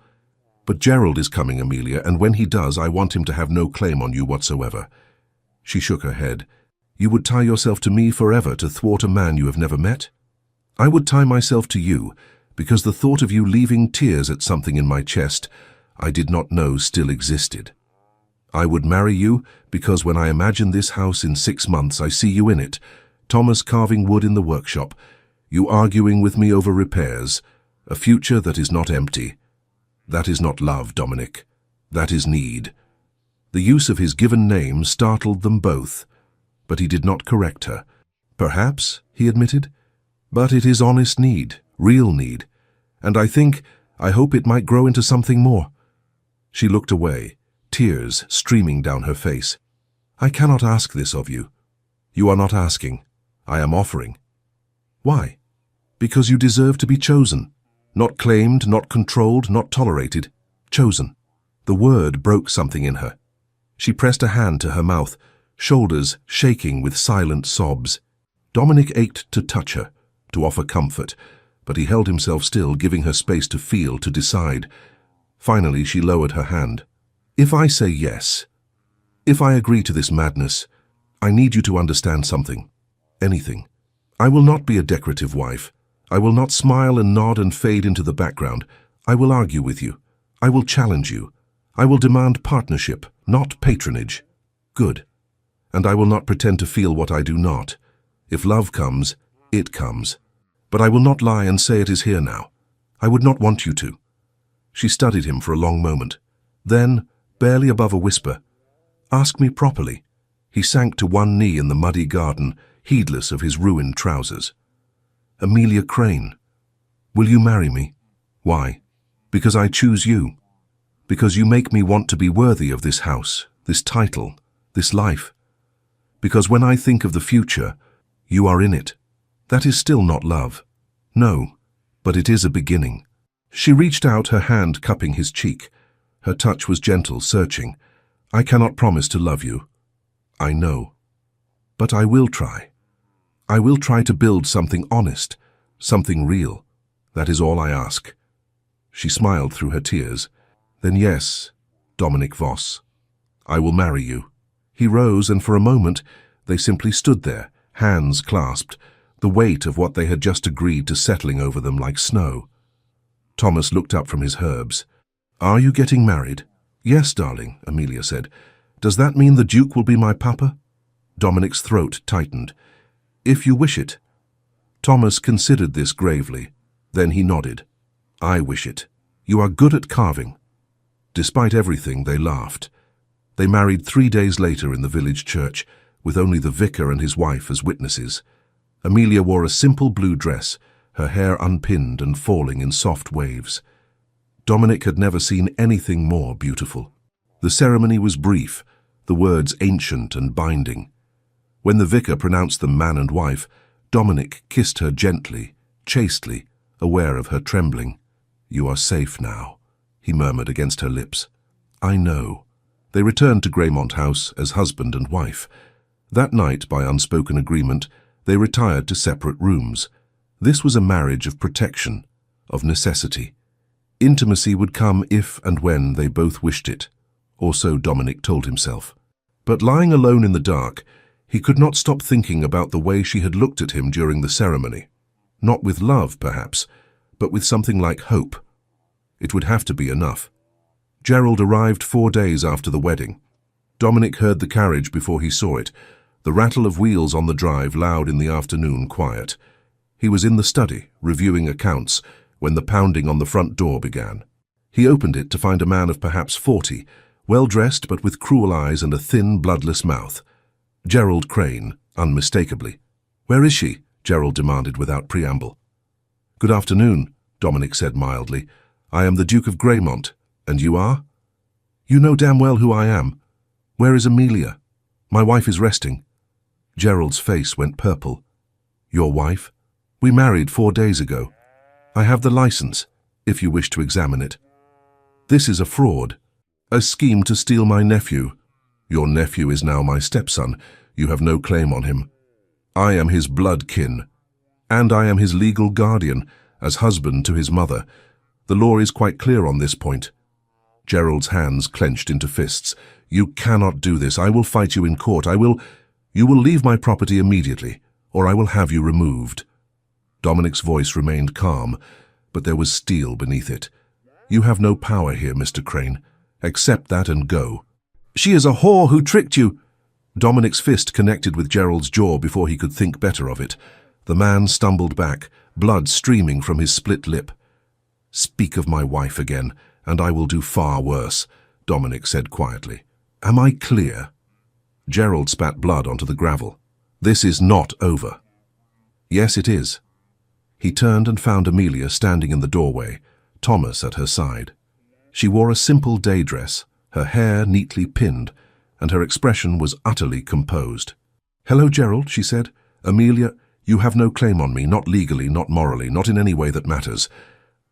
But Gerald is coming, Amelia, and when he does, I want him to have no claim on you whatsoever. She shook her head. You would tie yourself to me forever to thwart a man you have never met? I would tie myself to you, because the thought of you leaving tears at something in my chest I did not know still existed. I would marry you because when I imagine this house in 6 months, I see you in it, Thomas carving wood in the workshop, you arguing with me over repairs, a future that is not empty. That is not love, Dominic. That is need. The use of his given name startled them both, but he did not correct her. Perhaps, he admitted, but it is honest need, real need, and I hope it might grow into something more. She looked away, tears streaming down her face. I cannot ask this of you. You are not asking. I am offering. Why? Because you deserve to be chosen. Not claimed, not controlled, not tolerated. Chosen. The word broke something in her. She pressed a hand to her mouth, shoulders shaking with silent sobs. Dominic ached to touch her, to offer comfort, but he held himself still, giving her space to feel, to decide. Finally, she lowered her hand. If I say yes, if I agree to this madness, I need you to understand something. Anything. I will not be a decorative wife. I will not smile and nod and fade into the background. I will argue with you. I will challenge you. I will demand partnership, not patronage. Good. And I will not pretend to feel what I do not. If love comes, it comes. But I will not lie and say it is here now. I would not want you to. She studied him for a long moment. Then, barely above a whisper, ask me properly. He sank to one knee in the muddy garden, heedless of his ruined trousers. Amelia Crane, will you marry me? Why? Because I choose you. Because you make me want to be worthy of this house, this title, this life. Because when I think of the future, you are in it. That is still not love. No, but it is a beginning. She reached out, her hand cupping his cheek. Her touch was gentle, searching. I cannot promise to love you. I know. But I will try. I will try to build something honest, something real. That is all I ask. She smiled through her tears. Then yes, Dominic Voss, I will marry you. He rose, and for a moment they simply stood there, hands clasped, the weight of what they had just agreed to settling over them like snow. Thomas looked up from his herbs. Are you getting married? Yes, darling, Amelia said. Does that mean the Duke will be my papa? Dominic's throat tightened. If you wish it. Thomas considered this gravely. Then he nodded. I wish it. You are good at carving. Despite everything, they laughed. They married 3 days later in the village church, with only the vicar and his wife as witnesses. Amelia wore a simple blue dress, her hair unpinned and falling in soft waves. Dominic had never seen anything more beautiful. The ceremony was brief, the words ancient and binding. When the vicar pronounced them man and wife, Dominic kissed her gently, chastely, aware of her trembling. You are safe now, he murmured against her lips. I know. They returned to Greymont House as husband and wife. That night, by unspoken agreement, they retired to separate rooms. This was a marriage of protection, of necessity. Intimacy would come if and when they both wished it, or so Dominic told himself. But lying alone in the dark, he could not stop thinking about the way she had looked at him during the ceremony. Not with love, perhaps, but with something like hope. It would have to be enough. Gerald arrived 4 days after the wedding. Dominic heard the carriage before he saw it, the rattle of wheels on the drive loud in the afternoon quiet. He was in the study, reviewing accounts, when the pounding on the front door began. He opened it to find a man of perhaps 40, well-dressed but with cruel eyes and a thin, bloodless mouth. Gerald Crane, unmistakably. "Where is she?" Gerald demanded without preamble. "Good afternoon," Dominic said mildly. "I am the Duke of Greymont. And you are?" "You know damn well who I am. Where is Amelia? My wife is resting." Gerald's face went purple. "Your wife? We married 4 days ago. I have the license, if you wish to examine it. This is a fraud, a scheme to steal my nephew. Your nephew is now my stepson. You have no claim on him. I am his blood kin, and I am his legal guardian, as husband to his mother. The law is quite clear on this point." Gerald's hands clenched into fists. "You cannot do this. I will fight you in court. You will leave my property immediately, or I will have you removed." Dominic's voice remained calm, but there was steel beneath it. "You have no power here, Mr. Crane. Accept that and go." "She is a whore who tricked you." Dominic's fist connected with Gerald's jaw before he could think better of it. The man stumbled back, blood streaming from his split lip. "Speak of my wife again, and I will do far worse," Dominic said quietly. "Am I clear?" Gerald spat blood onto the gravel. "This is not over." "Yes, it is." He turned and found Amelia standing in the doorway, Thomas at her side. She wore a simple day dress, her hair neatly pinned, and her expression was utterly composed. "Hello, Gerald," she said. "Amelia, you have no claim on me, not legally, not morally, not in any way that matters.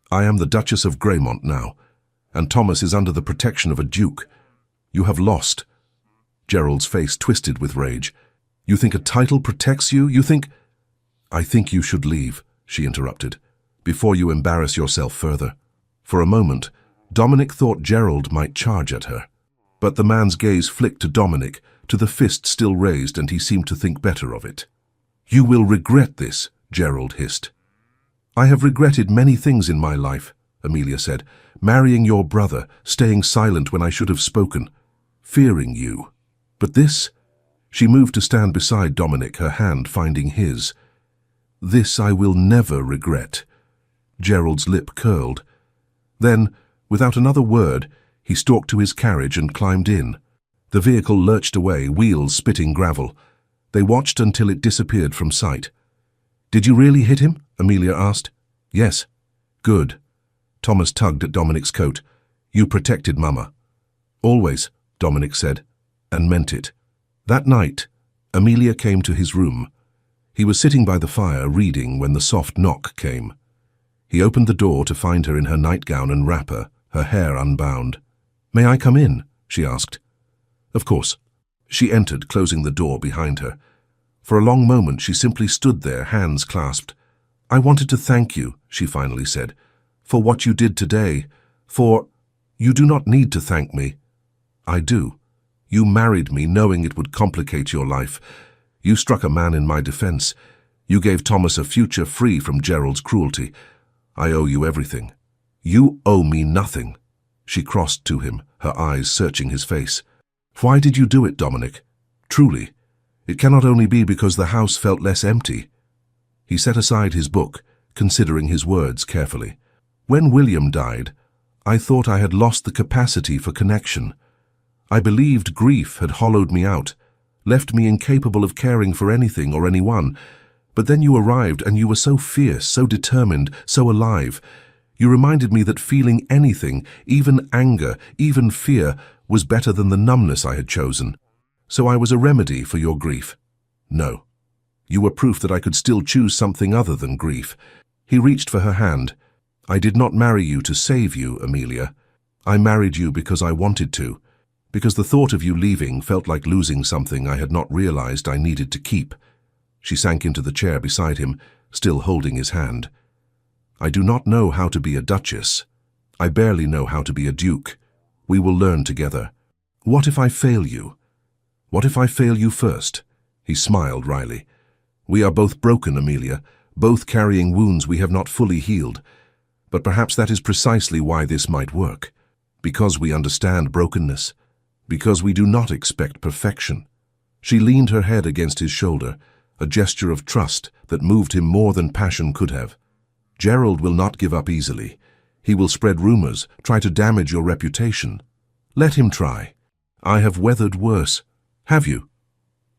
I am the Duchess of Greymont now, and Thomas is under the protection of a duke. You have lost." Gerald's face twisted with rage. "You think a title protects you? You think—" "I think you should leave," she interrupted, "before you embarrass yourself further." For a moment, Dominic thought Gerald might charge at her. But the man's gaze flicked to Dominic, to the fist still raised, and he seemed to think better of it. "You will regret this," Gerald hissed. "I have regretted many things in my life," Amelia said. "Marrying your brother, staying silent when I should have spoken, fearing you. But this—" She moved to stand beside Dominic, her hand finding his. "This I will never regret." Gerald's lip curled. Then, without another word, he stalked to his carriage and climbed in. The vehicle lurched away, wheels spitting gravel. They watched until it disappeared from sight. "Did you really hit him?" Amelia asked. "Yes." "Good." Thomas tugged at Dominic's coat. "You protected Mama." "Always," Dominic said, and meant it. That night, Amelia came to his room. He was sitting by the fire reading when the soft knock came. He opened the door to find her in her nightgown and wrapper, her hair unbound. "May I come in?" she asked. "Of course." She entered, closing the door behind her. For a long moment she simply stood there, hands clasped. "I wanted to thank you," she finally said, "for what you did today, for—" "You do not need to thank me." "I do. You married me knowing it would complicate your life. You struck a man in my defense. You gave Thomas a future free from Gerald's cruelty. I owe you everything." "You owe me nothing." She crossed to him, her eyes searching his face. "Why did you do it, Dominic? Truly, it cannot only be because the house felt less empty." He set aside his book, considering his words carefully. "When William died, I thought I had lost the capacity for connection. I believed grief had hollowed me out, left me incapable of caring for anything or anyone. But then you arrived, and you were so fierce, so determined, so alive. You reminded me that feeling anything, even anger, even fear, was better than the numbness I had chosen. So I was a remedy for your grief. No. You were proof that I could still choose something other than grief." He reached for her hand. "I did not marry you to save you, Amelia. I married you because I wanted to, because the thought of you leaving felt like losing something I had not realized I needed to keep." She sank into the chair beside him, still holding his hand. "I do not know how to be a duchess. I barely know how to be a duke. We will learn together. What if I fail you? What if I fail you first? He smiled wryly. We are both broken, Amelia, both carrying wounds we have not fully healed. But perhaps that is precisely why this might work. Because we understand brokenness. Because we do not expect perfection. She leaned her head against his shoulder, a gesture of trust that moved him more than passion could have. Gerald will not give up easily. He will spread rumors, try to damage your reputation. Let him try. I have weathered worse. Have you?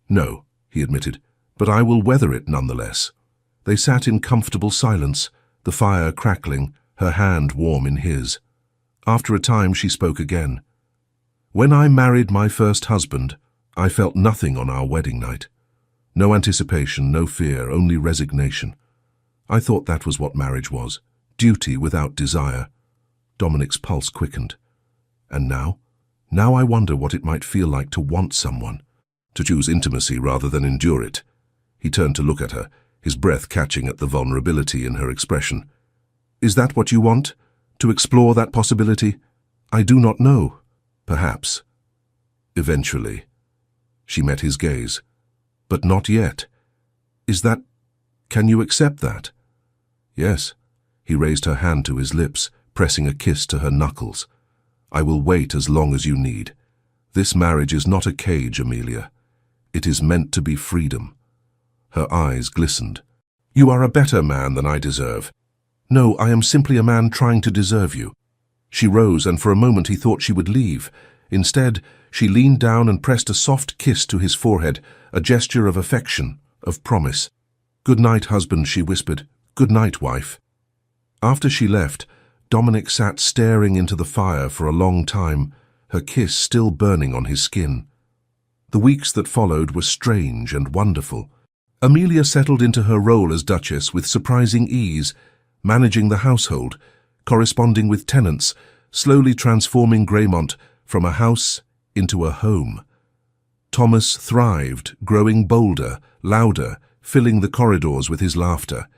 No, he admitted, but I will weather it nonetheless. They sat in comfortable silence, the fire crackling, her hand warm in his. After a time she spoke again. When I married my first husband, I felt nothing on our wedding night. No anticipation, no fear, only resignation. I thought that was what marriage was, duty without desire. Dominic's pulse quickened. And now? Now I wonder what it might feel like to want someone, to choose intimacy rather than endure it. He turned to look at her, his breath catching at the vulnerability in her expression. Is that what you want? To explore that possibility? I do not know. Perhaps. Eventually. She met his gaze. But not yet. Is that... Can you accept that? Yes. He raised her hand to his lips, pressing a kiss to her knuckles. I will wait as long as you need. This marriage is not a cage, Amelia. It is meant to be freedom. Her eyes glistened. You are a better man than I deserve. No, I am simply a man trying to deserve you. She rose, and for a moment he thought she would leave. Instead, she leaned down and pressed a soft kiss to his forehead, a gesture of affection, of promise. Good night, husband, she whispered. Good night, wife. After she left, Dominic sat staring into the fire for a long time, her kiss still burning on his skin. The weeks that followed were strange and wonderful. Amelia settled into her role as Duchess with surprising ease, managing the household, corresponding with tenants, slowly transforming Greymont from a house into a home. Thomas thrived, growing bolder, louder, filling the corridors with his laughter.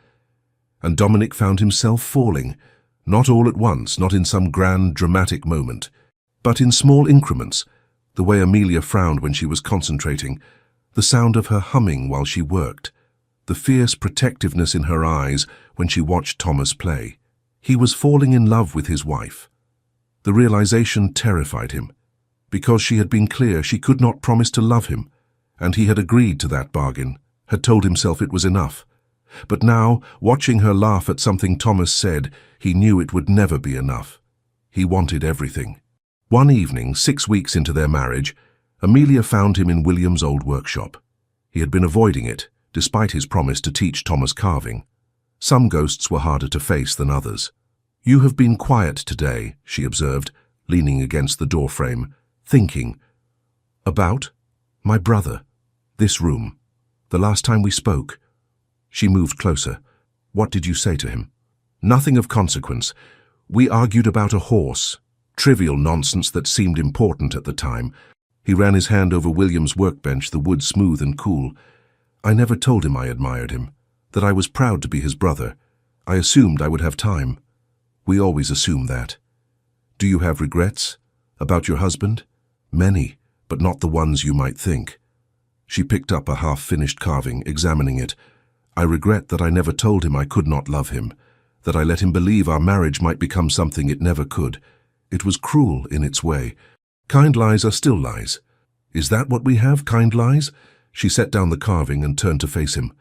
And Dominic found himself falling, not all at once, not in some grand, dramatic moment, but in small increments, the way Amelia frowned when she was concentrating, the sound of her humming while she worked, the fierce protectiveness in her eyes when she watched Thomas play. He was falling in love with his wife. The realization terrified him, because she had been clear she could not promise to love him, and he had agreed to that bargain, had told himself it was enough. But now, watching her laugh at something Thomas said, he knew it would never be enough. He wanted everything. One evening, 6 weeks into their marriage, Amelia found him in William's old workshop. He had been avoiding it, despite his promise to teach Thomas carving. Some ghosts were harder to face than others. You have been quiet today, she observed, leaning against the doorframe, thinking. About? My brother. This room. The last time we spoke. She moved closer. What did you say to him? Nothing of consequence. We argued about a horse. Trivial nonsense that seemed important at the time. He ran his hand over William's workbench, the wood smooth and cool. I never told him I admired him, that I was proud to be his brother. I assumed I would have time. We always assume that. Do you have regrets? About your husband? Many, but not the ones you might think. She picked up a half-finished carving, examining it. I regret that I never told him I could not love him, that I let him believe our marriage might become something it never could. It was cruel in its way. Kind lies are still lies. Is that what we have, kind lies? She set down the carving and turned to face him.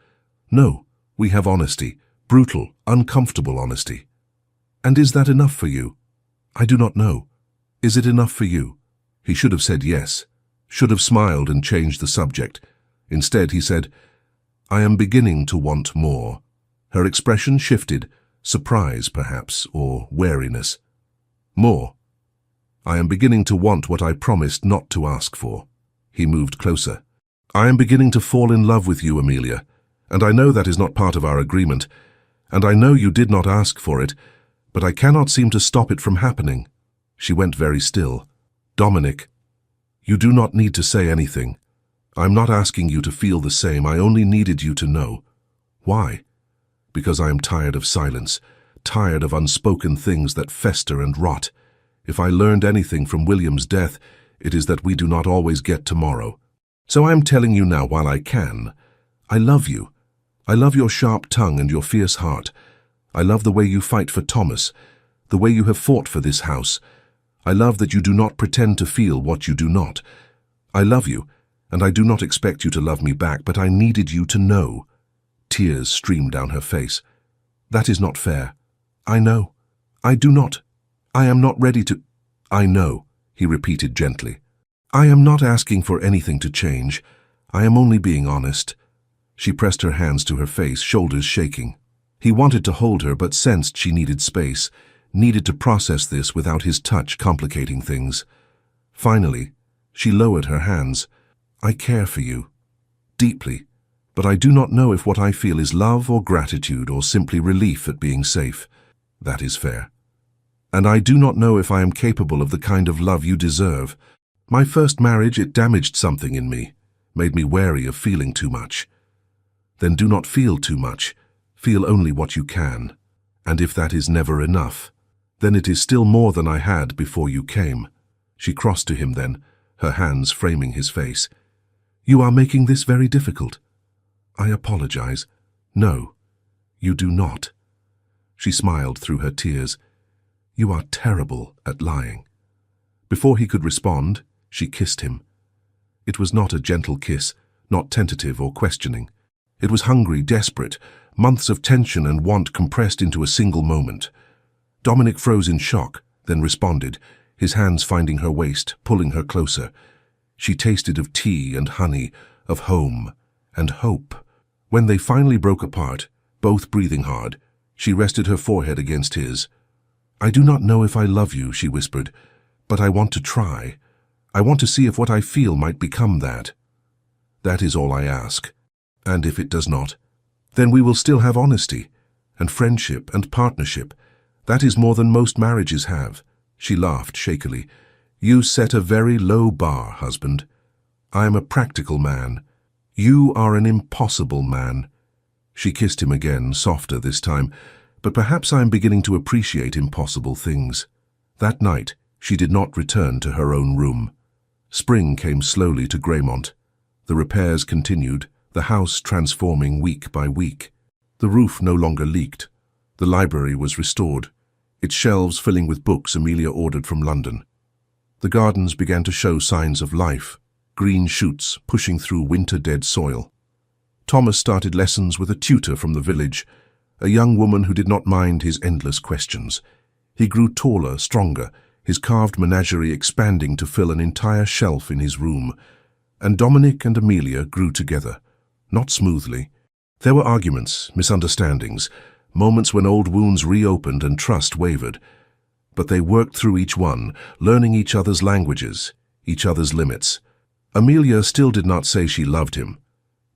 No, we have honesty, brutal, uncomfortable honesty. And is that enough for you? I do not know. Is it enough for you? He should have said yes, should have smiled and changed the subject. Instead, he said, I am beginning to want more. Her expression shifted, surprise perhaps, or wariness. More. I am beginning to want what I promised not to ask for. He moved closer. I am beginning to fall in love with you, Amelia, and I know that is not part of our agreement, and I know you did not ask for it, but I cannot seem to stop it from happening. She went very still. Dominic, you do not need to say anything. I'm not asking you to feel the same, I only needed you to know. Why? Because I am tired of silence, tired of unspoken things that fester and rot. If I learned anything from William's death, it is that we do not always get tomorrow. So I am telling you now while I can. I love you. I love your sharp tongue and your fierce heart. I love the way you fight for Thomas, the way you have fought for this house. I love that you do not pretend to feel what you do not. I love you, and I do not expect you to love me back, but I needed you to know. Tears streamed down her face. That is not fair. I know. I do not. I am not ready to... I know, he repeated gently. I am not asking for anything to change. I am only being honest. She pressed her hands to her face, shoulders shaking. He wanted to hold her, but sensed she needed space, needed to process this without his touch complicating things. Finally, she lowered her hands. I care for you. Deeply. But I do not know if what I feel is love or gratitude or simply relief at being safe. That is fair. And I do not know if I am capable of the kind of love you deserve. My first marriage, it damaged something in me, made me wary of feeling too much. Then do not feel too much. Feel only what you can. And if that is never enough, then it is still more than I had before you came. She crossed to him then, her hands framing his face. You are making this very difficult. I apologize. No, you do not. She smiled through her tears. You are terrible at lying. Before he could respond, she kissed him. It was not a gentle kiss, not tentative or questioning. It was hungry, desperate, months of tension and want compressed into a single moment. Dominic froze in shock, then responded, his hands finding her waist, pulling her closer. She tasted of tea and honey, of home and hope. When they finally broke apart, both breathing hard, she rested her forehead against his. I do not know if I love you, she whispered, but I want to try. I want to see if what I feel might become that. That is all I ask. And if it does not, then we will still have honesty, and friendship and partnership. That is more than most marriages have. She laughed shakily. You set a very low bar, husband. I am a practical man. You are an impossible man. She kissed him again, softer this time, but perhaps I am beginning to appreciate impossible things. That night, she did not return to her own room. Spring came slowly to Greymont. The repairs continued, the house transforming week by week. The roof no longer leaked. The library was restored, its shelves filling with books Amelia ordered from London. The gardens began to show signs of life, green shoots pushing through winter-dead soil. Thomas started lessons with a tutor from the village, a young woman who did not mind his endless questions. He grew taller, stronger, his carved menagerie expanding to fill an entire shelf in his room. And Dominic and Amelia grew together, not smoothly. There were arguments, misunderstandings, moments when old wounds reopened and trust wavered. But they worked through each one, learning each other's languages, each other's limits. Amelia still did not say she loved him,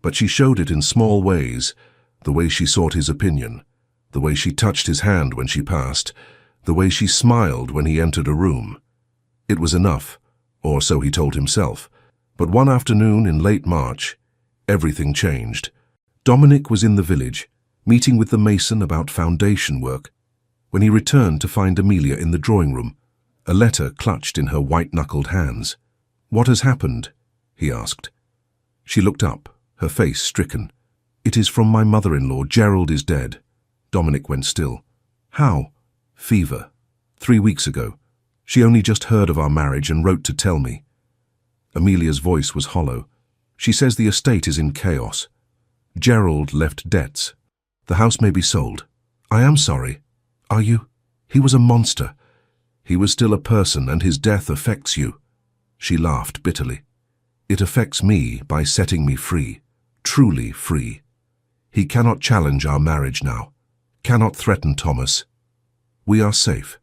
but she showed it in small ways, the way she sought his opinion, the way she touched his hand when she passed, the way she smiled when he entered a room. It was enough, or so he told himself. But one afternoon in late March, everything changed. Dominic was in the village, meeting with the mason about foundation work, when he returned to find Amelia in the drawing room, a letter clutched in her white-knuckled hands. What has happened? He asked. She looked up, her face stricken. It is from my mother-in-law. Gerald is dead. Dominic went still. How? Fever. 3 weeks ago. She only just heard of our marriage and wrote to tell me. Amelia's voice was hollow. She says the estate is in chaos. Gerald left debts. The house may be sold. I am sorry. Are you? He was a monster. He was still a person, and his death affects you. She laughed bitterly. It affects me by setting me free, truly free. He cannot challenge our marriage now, cannot threaten Thomas. We are safe.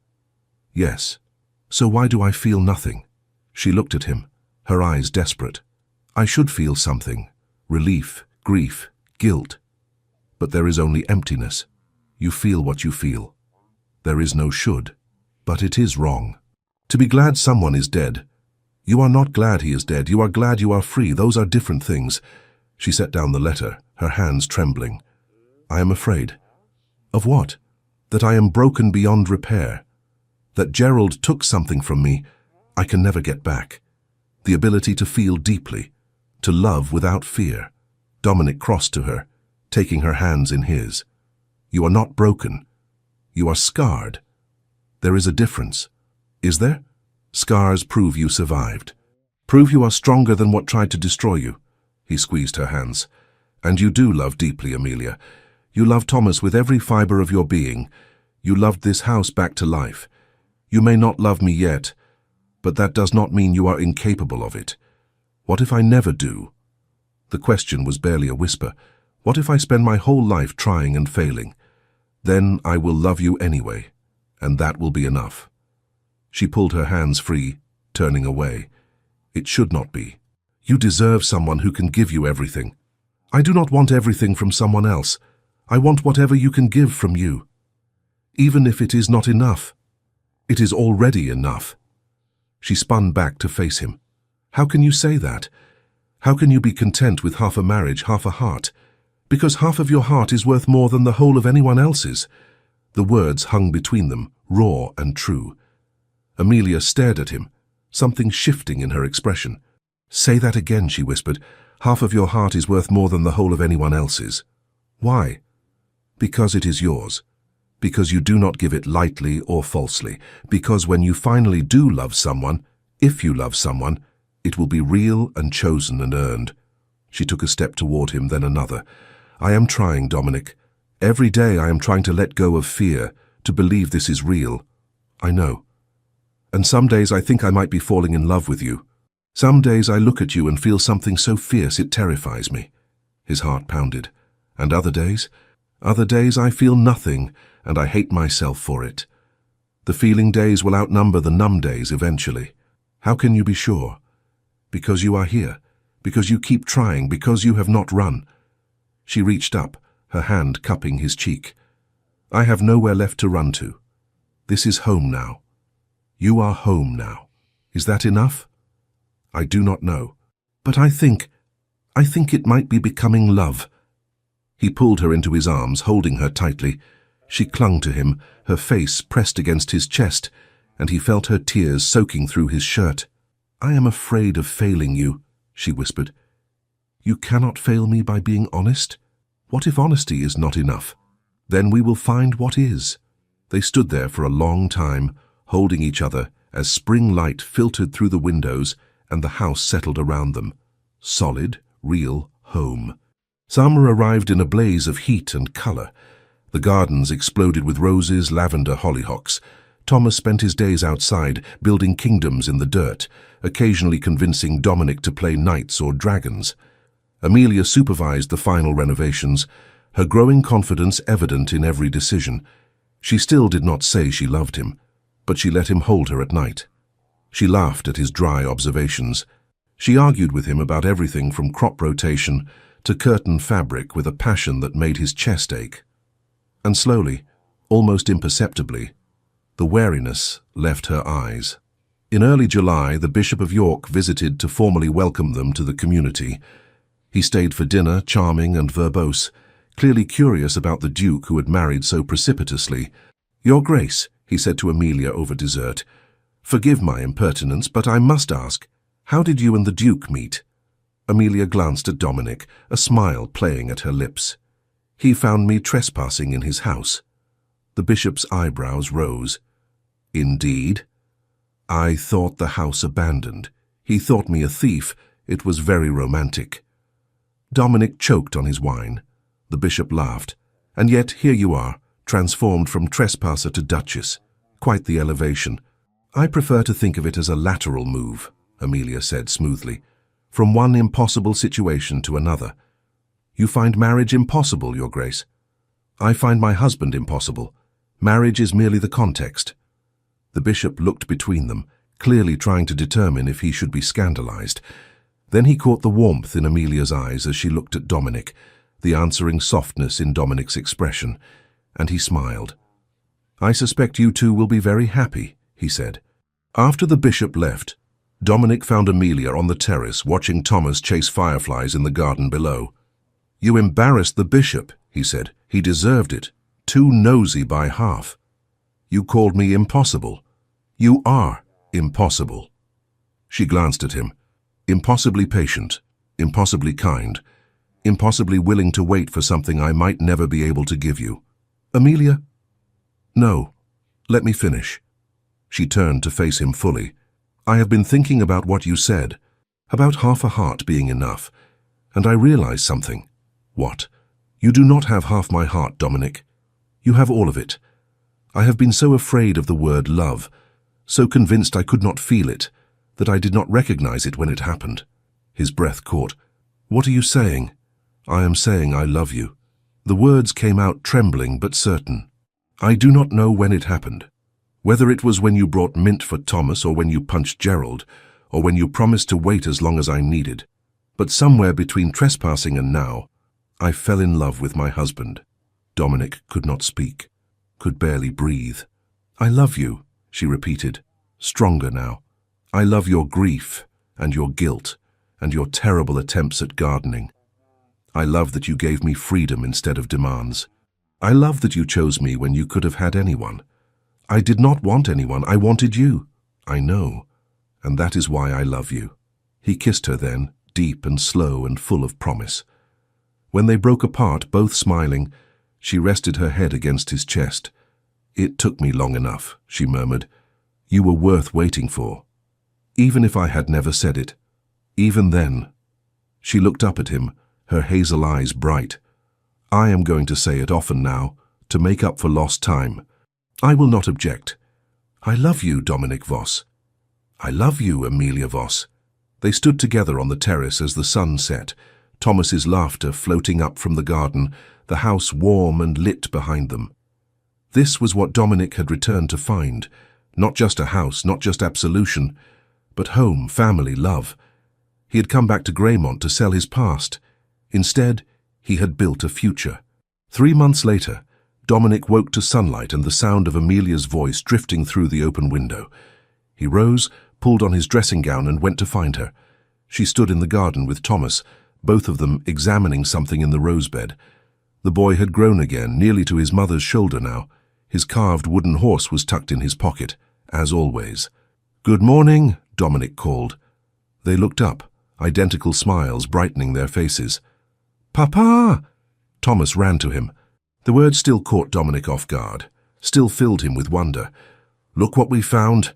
Yes. So why do I feel nothing? She looked at him, her eyes desperate. I should feel something, relief, grief, guilt. But there is only emptiness. You feel what you feel. There is no should. But it is wrong. To be glad someone is dead. You are not glad he is dead. You are glad you are free. Those are different things. She set down the letter, her hands trembling. I am afraid. Of what? that I am broken beyond repair, that Gerald took something from me I can never get back. The ability to feel deeply, to love without fear. Dominic crossed to her, taking her hands in his. You are not broken. You are scarred. There is a difference. Is there? Scars prove you survived. Prove you are stronger than what tried to destroy you. He squeezed her hands. And you do love deeply, Amelia. You love Thomas with every fiber of your being. You loved this house back to life. You may not love me yet, but that does not mean you are incapable of it. What if I never do? The question was barely a whisper. What if I spend my whole life trying and failing? Then I will love you anyway, and that will be enough. She pulled her hands free, turning away. It should not be. You deserve someone who can give you everything. I do not want everything from someone else. I want whatever you can give from you. Even if it is not enough, it is already enough. She spun back to face him. How can you say that? How can you be content with half a marriage, half a heart? Because half of your heart is worth more than the whole of anyone else's. The words hung between them, raw and true. Amelia stared at him, something shifting in her expression. Say that again, she whispered. Half of your heart is worth more than the whole of anyone else's. Why? Because it is yours. Because you do not give it lightly or falsely. Because when you finally do love someone, if you love someone, it will be real and chosen and earned. She took a step toward him, then another. I am trying, Dominic. Every day I am trying to let go of fear, to believe this is real. I know. And some days I think I might be falling in love with you. Some days I look at you and feel something so fierce it terrifies me. His heart pounded. And other days I feel nothing, and I hate myself for it. The feeling days will outnumber the numb days eventually. How can you be sure? Because you are here, because you keep trying, because you have not run. She reached up, her hand cupping his cheek. I have nowhere left to run to. This is home now. You are home now. Is that enough? I do not know. But I think it might be becoming love. He pulled her into his arms, holding her tightly. She clung to him, her face pressed against his chest, and he felt her tears soaking through his shirt. I am afraid of failing you, she whispered. You cannot fail me by being honest? What if honesty is not enough? Then we will find what is. They stood there for a long time, holding each other as spring light filtered through the windows and the house settled around them. Solid, real home. Summer arrived in a blaze of heat and color. The gardens exploded with roses, lavender, hollyhocks. Thomas spent his days outside, building kingdoms in the dirt, occasionally convincing Dominic to play knights or dragons. Amelia supervised the final renovations, her growing confidence evident in every decision. She still did not say she loved him, but she let him hold her at night. She laughed at his dry observations. She argued with him about everything from crop rotation to curtain fabric with a passion that made his chest ache. And slowly, almost imperceptibly, the wariness left her eyes. In early July, the Bishop of York visited to formally welcome them to the community. He stayed for dinner, charming and verbose, clearly curious about the Duke who had married so precipitously. Your Grace, he said to Amelia over dessert, forgive my impertinence, but I must ask, how did you and the Duke meet? Amelia glanced at Dominic, a smile playing at her lips. He found me trespassing in his house. The bishop's eyebrows rose. Indeed? I thought the house abandoned. He thought me a thief. It was very romantic. Dominic choked on his wine. The bishop laughed. And yet here you are, transformed from trespasser to duchess. Quite the elevation. I prefer to think of it as a lateral move, Amelia said smoothly, from one impossible situation to another. You find marriage impossible, Your Grace. I find my husband impossible. Marriage is merely the context. The bishop looked between them, clearly trying to determine if he should be scandalized. Then he caught the warmth in Amelia's eyes as she looked at Dominic, the answering softness in Dominic's expression, and he smiled. I suspect you two will be very happy, he said. After the bishop left, Dominic found Amelia on the terrace watching Thomas chase fireflies in the garden below. You embarrassed the bishop, he said. He deserved it. too nosy by half. You called me impossible. You are impossible. She glanced at him. Impossibly patient, impossibly kind, impossibly willing to wait for something I might never be able to give you. Amelia? No. Let me finish. She turned to face him fully. I have been thinking about what you said, about half a heart being enough, and I realize something. What? You do not have half my heart, Dominic. You have all of it. I have been so afraid of the word love, so convinced I could not feel it, that I did not recognize it when it happened. His breath caught. What are you saying? I am saying I love you. The words came out trembling but certain. I do not know when it happened. Whether it was when you brought mint for Thomas, or when you punched Gerald, or when you promised to wait as long as I needed. But somewhere between trespassing and now, I fell in love with my husband. Dominic could not speak, could barely breathe. I love you, she repeated, stronger now. I love your grief and your guilt and your terrible attempts at gardening. I love that you gave me freedom instead of demands. I love that you chose me when you could have had anyone. I did not want anyone, I wanted you. I know, and that is why I love you. He kissed her then, deep and slow and full of promise. When they broke apart, both smiling, she rested her head against his chest. It took me long enough, she murmured. You were worth waiting for. Even if I had never said it. Even then. She looked up at him, her hazel eyes bright. I am going to say it often now, to make up for lost time. I will not object. I love you, Dominic Voss. I love you, Amelia Voss. They stood together on the terrace as the sun set, Thomas's laughter floating up from the garden, the house warm and lit behind them. This was what Dominic had returned to find, not just a house, not just absolution, but home, family, love. He had come back to Greymont to sell his past. Instead, he had built a future. 3 months later, Dominic woke to sunlight and the sound of Amelia's voice drifting through the open window. He rose, pulled on his dressing gown and went to find her. She stood in the garden with Thomas, both of them examining something in the rosebed. The boy had grown again, nearly to his mother's shoulder now. His carved wooden horse was tucked in his pocket, as always. Good morning, Dominic called. They looked up, identical smiles brightening their faces. Papa! Thomas ran to him. The word still caught Dominic off guard, still filled him with wonder. Look what we found.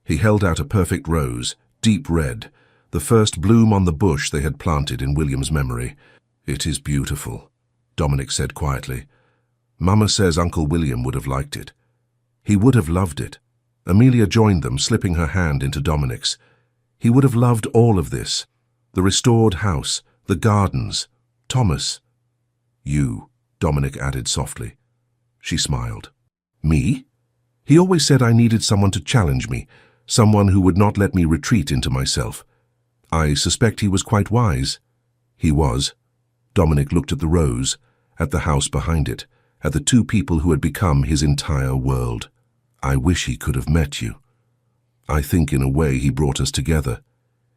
He held out a perfect rose, deep red, the first bloom on the bush they had planted in William's memory. It is beautiful, Dominic said quietly. Mama says Uncle William would have liked it. He would have loved it. Amelia joined them, slipping her hand into Dominic's. He would have loved all of this. The restored house, the gardens, Thomas. You, Dominic added softly. She smiled. Me? He always said I needed someone to challenge me, someone who would not let me retreat into myself. I suspect he was quite wise. He was. Dominic looked at the rose, at the house behind it, at the two people who had become his entire world. I wish he could have met you. I think in a way he brought us together.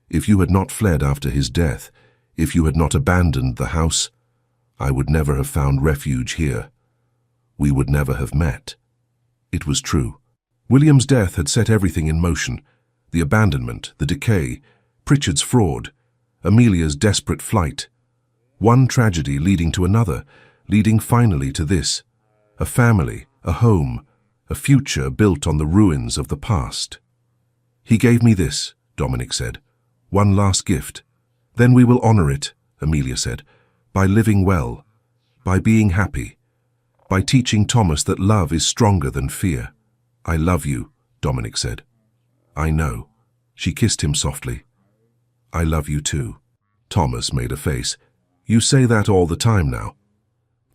If you had not fled after his death, if you had not abandoned the house, I would never have found refuge here. We would never have met. It was true. William's death had set everything in motion. The abandonment, the decay, Pritchard's fraud, Amelia's desperate flight. One tragedy leading to another, leading finally to this. A family, a home, a future built on the ruins of the past. He gave me this, Dominic said. One last gift. Then we will honor it, Amelia said, by living well, by being happy, by teaching Thomas that love is stronger than fear. I love you, Dominic said. I know. She kissed him softly. I love you too. Thomas made a face. You say that all the time now.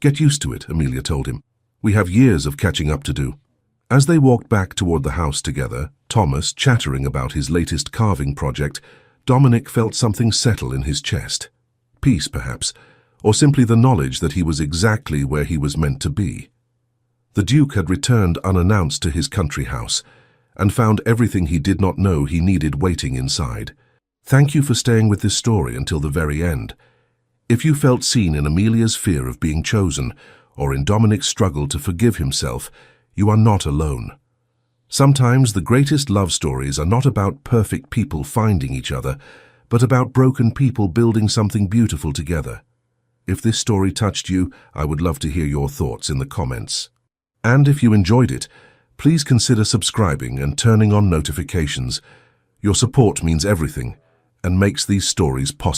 Get used to it, Amelia told him. We have years of catching up to do. As they walked back toward the house together, Thomas chattering about his latest carving project, Dominic felt something settle in his chest. Peace, perhaps, or simply the knowledge that he was exactly where he was meant to be. The Duke had returned unannounced to his country house and found everything he did not know he needed waiting inside. Thank you for staying with this story until the very end. If you felt seen in Amelia's fear of being chosen, or in Dominic's struggle to forgive himself, you are not alone. Sometimes the greatest love stories are not about perfect people finding each other, but about broken people building something beautiful together. If this story touched you, I would love to hear your thoughts in the comments. And if you enjoyed it, please consider subscribing and turning on notifications. Your support means everything and makes these stories possible.